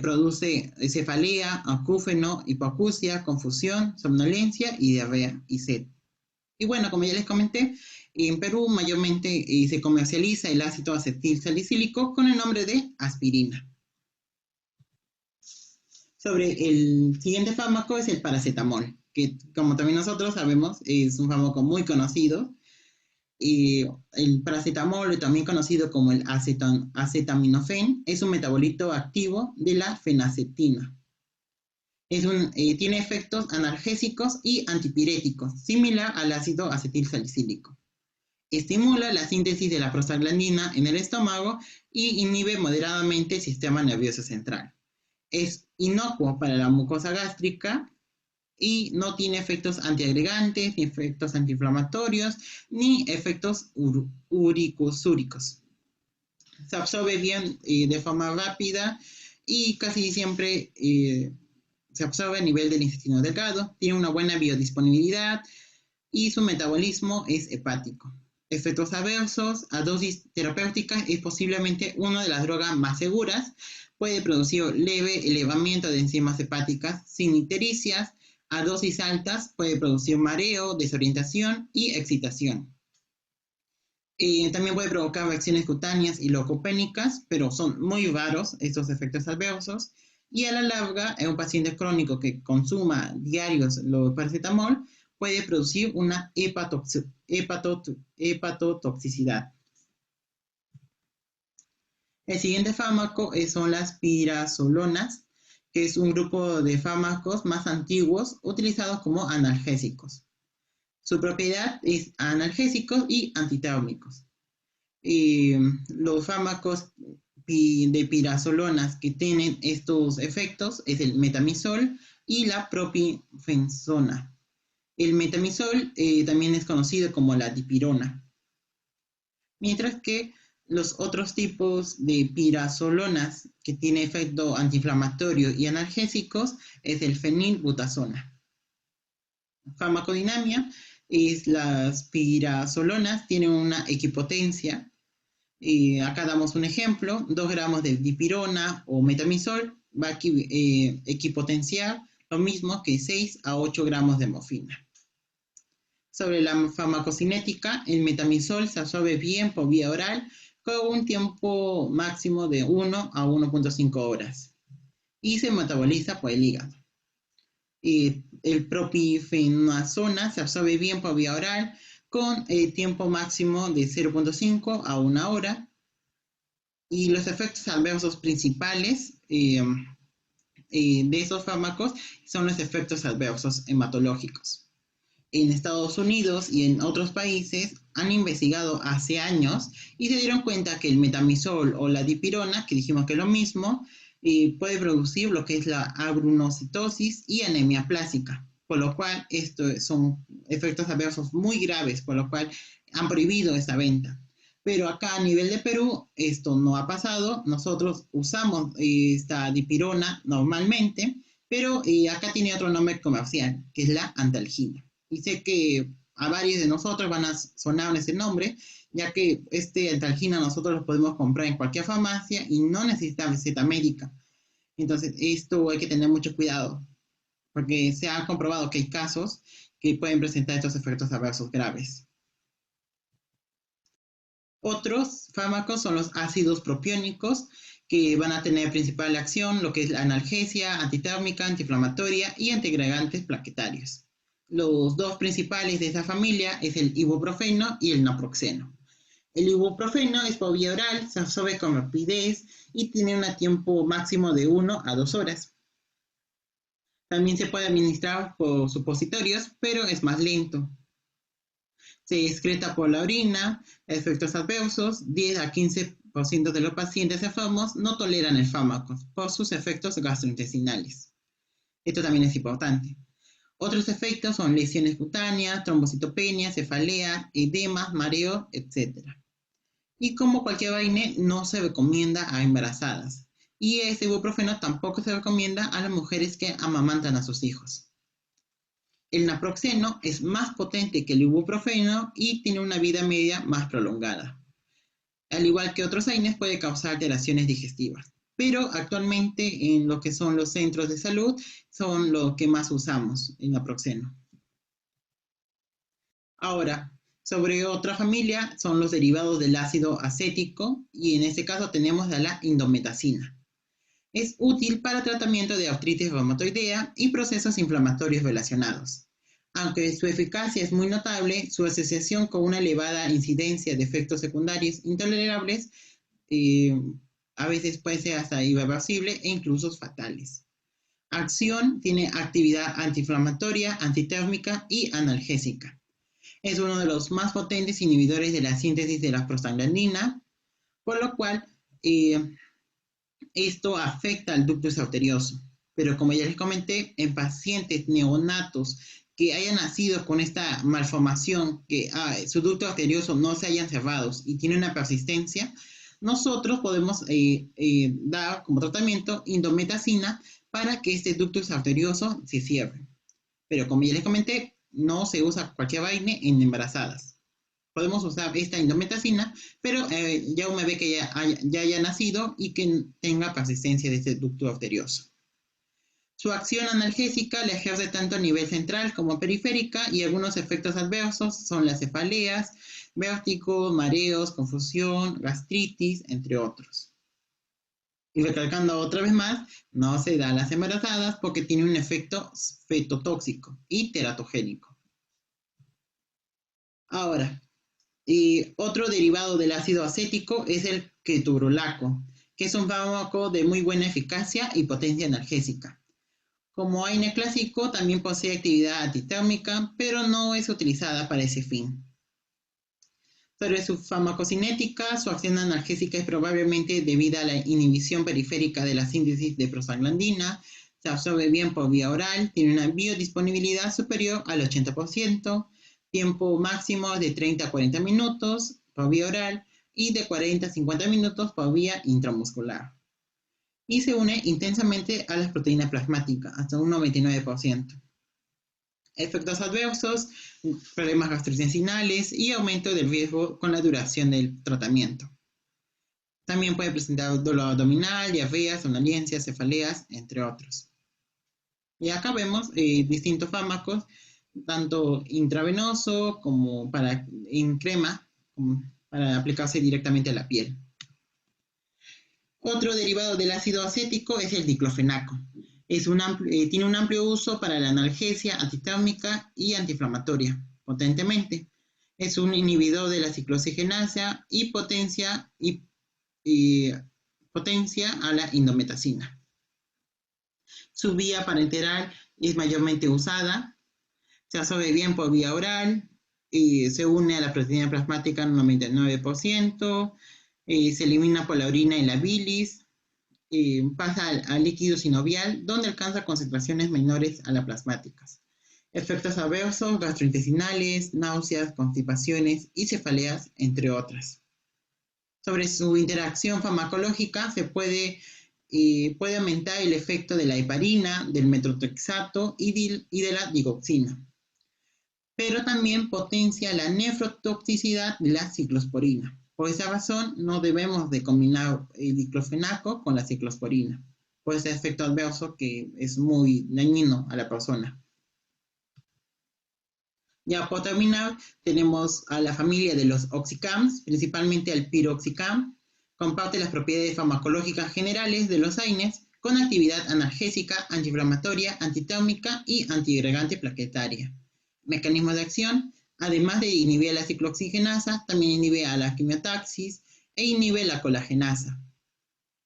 produce cefalea, acúfeno, hipoacusia, confusión, somnolencia y diarrea y sed. Y bueno, como ya les comenté, en Perú mayormente se comercializa el ácido acetilsalicílico con el nombre de aspirina. Sobre el siguiente fármaco es el paracetamol, que como también nosotros sabemos es un fármaco muy conocido. El paracetamol, también conocido como el acetaminofén, es un metabolito activo de la fenacetina. Tiene efectos analgésicos y antipiréticos, similar al ácido acetilsalicílico. Estimula la síntesis de la prostaglandina en el estómago y inhibe moderadamente el sistema nervioso central. Es inocuo para la mucosa gástrica y no tiene efectos antiagregantes, ni efectos antiinflamatorios, ni efectos uricosúricos. Se absorbe bien de forma rápida y casi siempre se absorbe a nivel del intestino delgado, tiene una buena biodisponibilidad y su metabolismo es hepático. Efectos adversos a dosis terapéuticas es posiblemente una de las drogas más seguras. Puede producir leve elevamiento de enzimas hepáticas sin ictericias. A dosis altas puede producir mareo, desorientación y excitación. También puede provocar reacciones cutáneas y leucopénicas, pero son muy raros estos efectos adversos. Y a la larga, en un paciente crónico que consuma diarios los paracetamol, puede producir una hepatotoxicidad. El siguiente fármaco son las pirazolonas, que es un grupo de fármacos más antiguos utilizados como analgésicos. Su propiedad es analgésicos y antitérmicos. Los fármacos de pirazolonas que tienen estos efectos es el metamizol y la propifensona. El metamizol también es conocido como la dipirona. Mientras que los otros tipos de pirazolonas que tienen efecto antiinflamatorio y analgésicos es el fenilbutazona. Farmacodinamia es las pirazolonas tienen una equipotencia. Acá damos un ejemplo, 2 gramos de dipirona o metamizol va a equipotenciar lo mismo que 6 a 8 gramos de morfina. Sobre la farmacocinética, el metamizol se absorbe bien por vía oral con un tiempo máximo de 1 a 1.5 horas y se metaboliza por el hígado. El propifenazona se absorbe bien por vía oral con tiempo máximo de 0.5 a 1 hora. Y los efectos adversos principales de esos fármacos son los efectos adversos hematológicos. En Estados Unidos y en otros países han investigado hace años y se dieron cuenta que el metamizol o la dipirona, que dijimos que es lo mismo, puede producir lo que es la agrunocitosis y anemia plásica, por lo cual estos son efectos adversos muy graves, por lo cual han prohibido esta venta. Pero acá a nivel de Perú esto no ha pasado, nosotros usamos esta dipirona normalmente, pero acá tiene otro nombre comercial, que es la Antalgina. Y sé que a varios de nosotros van a sonar ese nombre, ya que Antalgina nosotros lo podemos comprar en cualquier farmacia y no necesita receta médica. Entonces, esto hay que tener mucho cuidado, porque se ha comprobado que hay casos que pueden presentar estos efectos adversos graves. Otros fármacos son los ácidos propiónicos, que van a tener principal acción lo que es la analgesia, antitérmica, antiinflamatoria y antiagregantes plaquetarios. Los dos principales de esa familia es el ibuprofeno y el naproxeno. El ibuprofeno es por vía oral, se absorbe con rapidez y tiene un tiempo máximo de 1 a 2 horas. También se puede administrar por supositorios, pero es más lento. Se excreta por la orina, efectos adversos, 10 a 15% de los pacientes enfermos no toleran el fármaco por sus efectos gastrointestinales. Esto también es importante. Otros efectos son lesiones cutáneas, trombocitopenia, cefalea, edema, mareo, etc. Y como cualquier vaina, no se recomienda a embarazadas. Y este ibuprofeno tampoco se recomienda a las mujeres que amamantan a sus hijos. El naproxeno es más potente que el ibuprofeno y tiene una vida media más prolongada. Al igual que otros AINES, puede causar alteraciones digestivas. Pero actualmente en lo que son los centros de salud son lo que más usamos en naproxeno. Ahora, sobre otra familia son los derivados del ácido acético y en este caso tenemos a la indometacina. Es útil para tratamiento de artritis reumatoidea y procesos inflamatorios relacionados. Aunque su eficacia es muy notable, su asociación con una elevada incidencia de efectos secundarios intolerables eh, a veces puede ser hasta irreversible e incluso fatales. Acción tiene actividad antiinflamatoria, antitérmica y analgésica. Es uno de los más potentes inhibidores de la síntesis de la prostaglandina, por lo cual esto afecta al ductus arterioso. Pero como ya les comenté, en pacientes neonatos que hayan nacido con esta malformación, que su ducto arterioso no se hayan cerrado y tiene una persistencia, nosotros podemos dar como tratamiento indometacina para que este ductus arterioso se cierre. Pero como ya les comenté, no se usa cualquier vaina en embarazadas. Podemos usar esta indometacina, pero ya una vez que ya haya nacido y que tenga persistencia de este ducto arterioso. Su acción analgésica la ejerce tanto a nivel central como periférica y algunos efectos adversos son las cefaleas, vértigo, mareos, confusión, gastritis, entre otros. Y recalcando otra vez más, no se da a las embarazadas porque tiene un efecto fetotóxico y teratogénico. Ahora, otro derivado del ácido acético es el ketorolaco, que es un fármaco de muy buena eficacia y potencia analgésica. Como AINE clásico, también posee actividad antitérmica, pero no es utilizada para ese fin. Sobre su farmacocinética, su acción analgésica es probablemente debida a la inhibición periférica de la síntesis de prostaglandina, se absorbe bien por vía oral, tiene una biodisponibilidad superior al 80%, tiempo máximo de 30 a 40 minutos por vía oral y de 40 a 50 minutos por vía intramuscular. Y se une intensamente a las proteínas plasmáticas, hasta un 99%. Efectos adversos, problemas gastrointestinales y aumento del riesgo con la duración del tratamiento. También puede presentar dolor abdominal, diarrea, somnolencia, cefaleas, entre otros. Y acá vemos distintos fármacos, tanto intravenoso como en crema, como para aplicarse directamente a la piel. Otro derivado del ácido acético es el diclofenaco. Tiene un amplio uso para la analgesia antitérmica y antiinflamatoria, potentemente. Es un inhibidor de la ciclooxigenasa y potencia a la indometacina. Su vía parenteral es mayormente usada, se absorbe bien por vía oral, se une a la proteína plasmática en un 99%, se elimina por la orina y la bilis, pasa al líquido sinovial, donde alcanza concentraciones menores a las plasmáticas. Efectos adversos, gastrointestinales, náuseas, constipaciones y cefaleas, entre otras. Sobre su interacción farmacológica, se puede aumentar el efecto de la heparina, del metotrexato y de la digoxina. Pero también potencia la nefrotoxicidad de la ciclosporina. Por esa razón, no debemos de combinar el diclofenaco con la ciclosporina, por ese efecto adverso que es muy dañino a la persona. Ya por terminar, tenemos a la familia de los oxicams, principalmente al piroxicam. Comparte las propiedades farmacológicas generales de los AINES con actividad analgésica, antiinflamatoria, antitérmica y antiagregante plaquetaria. Mecanismo de acción: además de inhibir la ciclooxigenasa, también inhibe a la quimiotaxis e inhibe la colagenasa,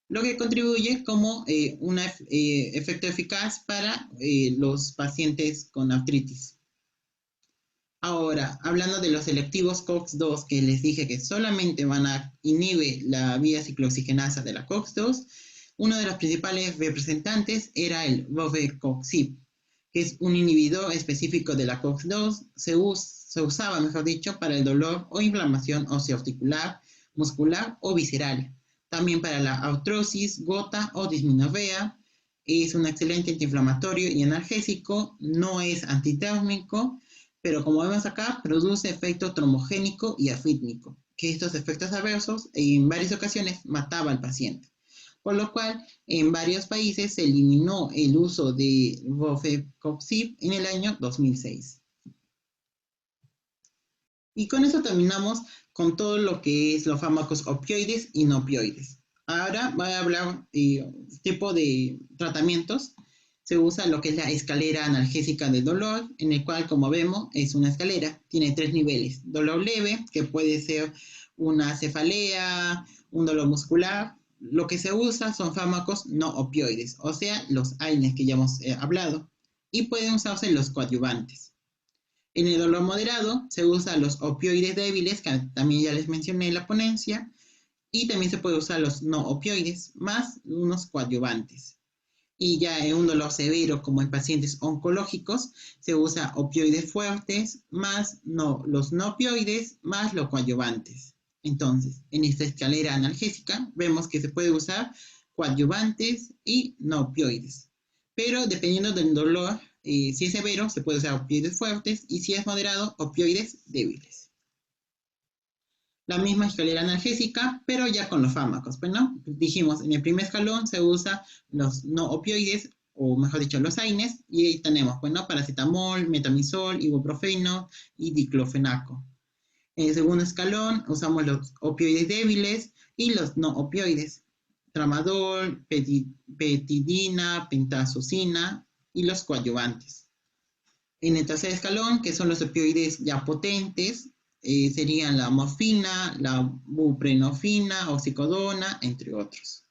lo que contribuye como un efecto eficaz para los pacientes con artritis. Ahora, hablando de los selectivos COX-2, que les dije que solamente inhibe la vía ciclooxigenasa de la COX-2, uno de los principales representantes era el rovecoxib, que es un inhibidor específico de la COX-2, se usaba, mejor dicho, para el dolor o inflamación osteoarticular, muscular o visceral. También para la artrosis, gota o dismenorrea. Es un excelente antiinflamatorio y analgésico, no es antitérmico, pero como vemos acá, produce efecto trombogénico y arrítmico. que estos efectos adversos en varias ocasiones mataba al paciente, por lo cual en varios países se eliminó el uso de rofecoxib en el año 2006. Y con eso terminamos con todo lo que es los fármacos opioides y no opioides. Ahora voy a hablar tipo de tratamientos. Se usa lo que es la escalera analgésica del dolor, en el cual, como vemos, es una escalera. Tiene 3 niveles. Dolor leve, que puede ser una cefalea, un dolor muscular. Lo que se usa son fármacos no opioides, o sea, los AINES que ya hemos hablado. Y pueden usarse los coadyuvantes. En el dolor moderado se usan los opioides débiles, que también ya les mencioné en la ponencia, y también se puede usar los no opioides, más unos coadyuvantes. Y ya en un dolor severo, como en pacientes oncológicos, se usa opioides fuertes, más los no opioides, más los coadyuvantes. Entonces, en esta escalera analgésica, vemos que se puede usar coadyuvantes y no opioides. Pero dependiendo del dolor, si es severo, se puede usar opioides fuertes, y si es moderado, opioides débiles. La misma escalera analgésica, pero ya con los fármacos. Pues no, dijimos, en el primer escalón se usa los no opioides, o mejor dicho, los AINES, y ahí tenemos, bueno, paracetamol, metamizol, ibuprofeno y diclofenaco. En el segundo escalón usamos los opioides débiles y los no opioides, tramadol, petidina, pentazocina y los coadyuvantes. En el tercer escalón, que son los opioides ya potentes, serían la morfina, la buprenorfina, oxicodona, entre otros.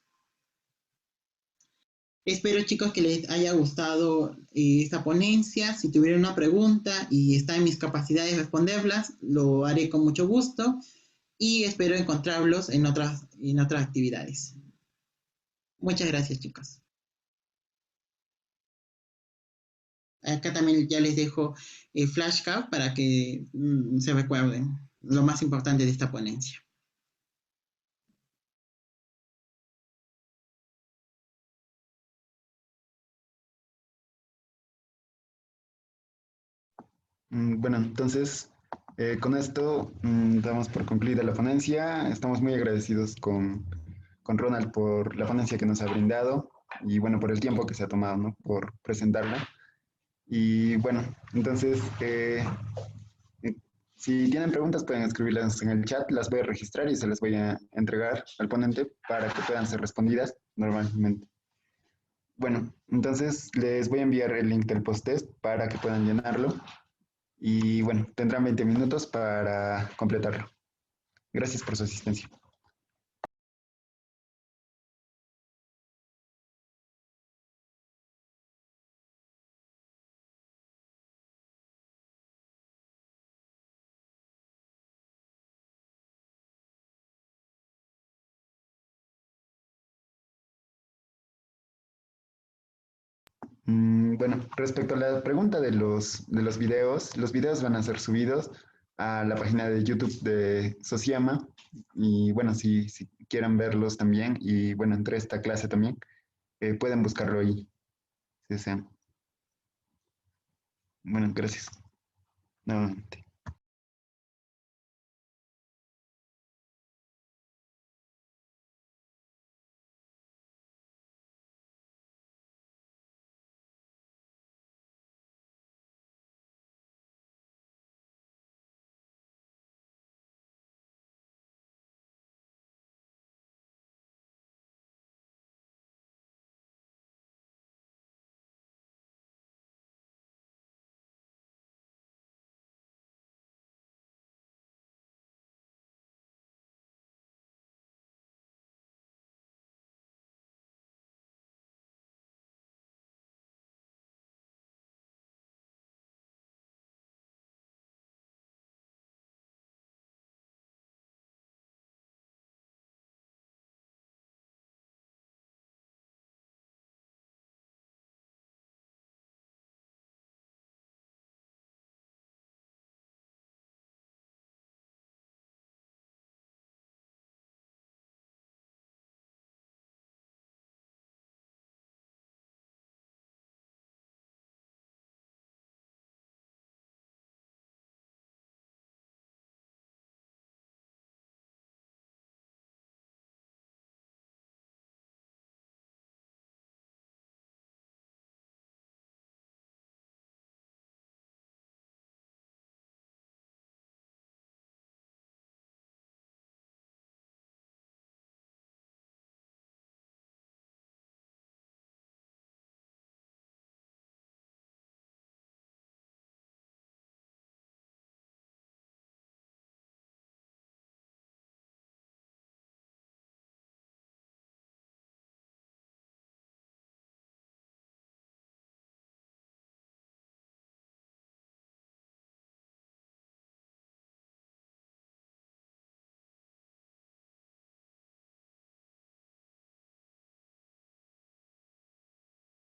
Espero, chicos, que les haya gustado esta ponencia. Si tuvieran una pregunta y está en mis capacidades responderlas, lo haré con mucho gusto y espero encontrarlos en otras actividades. Muchas gracias, chicos. Acá también ya les dejo flashcard para que se recuerden lo más importante de esta ponencia. Bueno, entonces, con esto damos por concluida la ponencia. Estamos muy agradecidos con Ronald por la ponencia que nos ha brindado y bueno, por el tiempo que se ha tomado, ¿no? Por presentarla. Y bueno, entonces, eh, si tienen preguntas pueden escribirlas en el chat, las voy a registrar y se las voy a entregar al ponente para que puedan ser respondidas normalmente. Bueno, entonces les voy a enviar el link del post-test para que puedan llenarlo. Y bueno, tendrán 20 minutos para completarlo. Gracias por su asistencia. Bueno, respecto a la pregunta de los videos, los videos van a ser subidos a la página de YouTube de Sociama. Y bueno, si quieren verlos también, y bueno, entre esta clase también, pueden buscarlo ahí, si desean. Bueno, gracias nuevamente.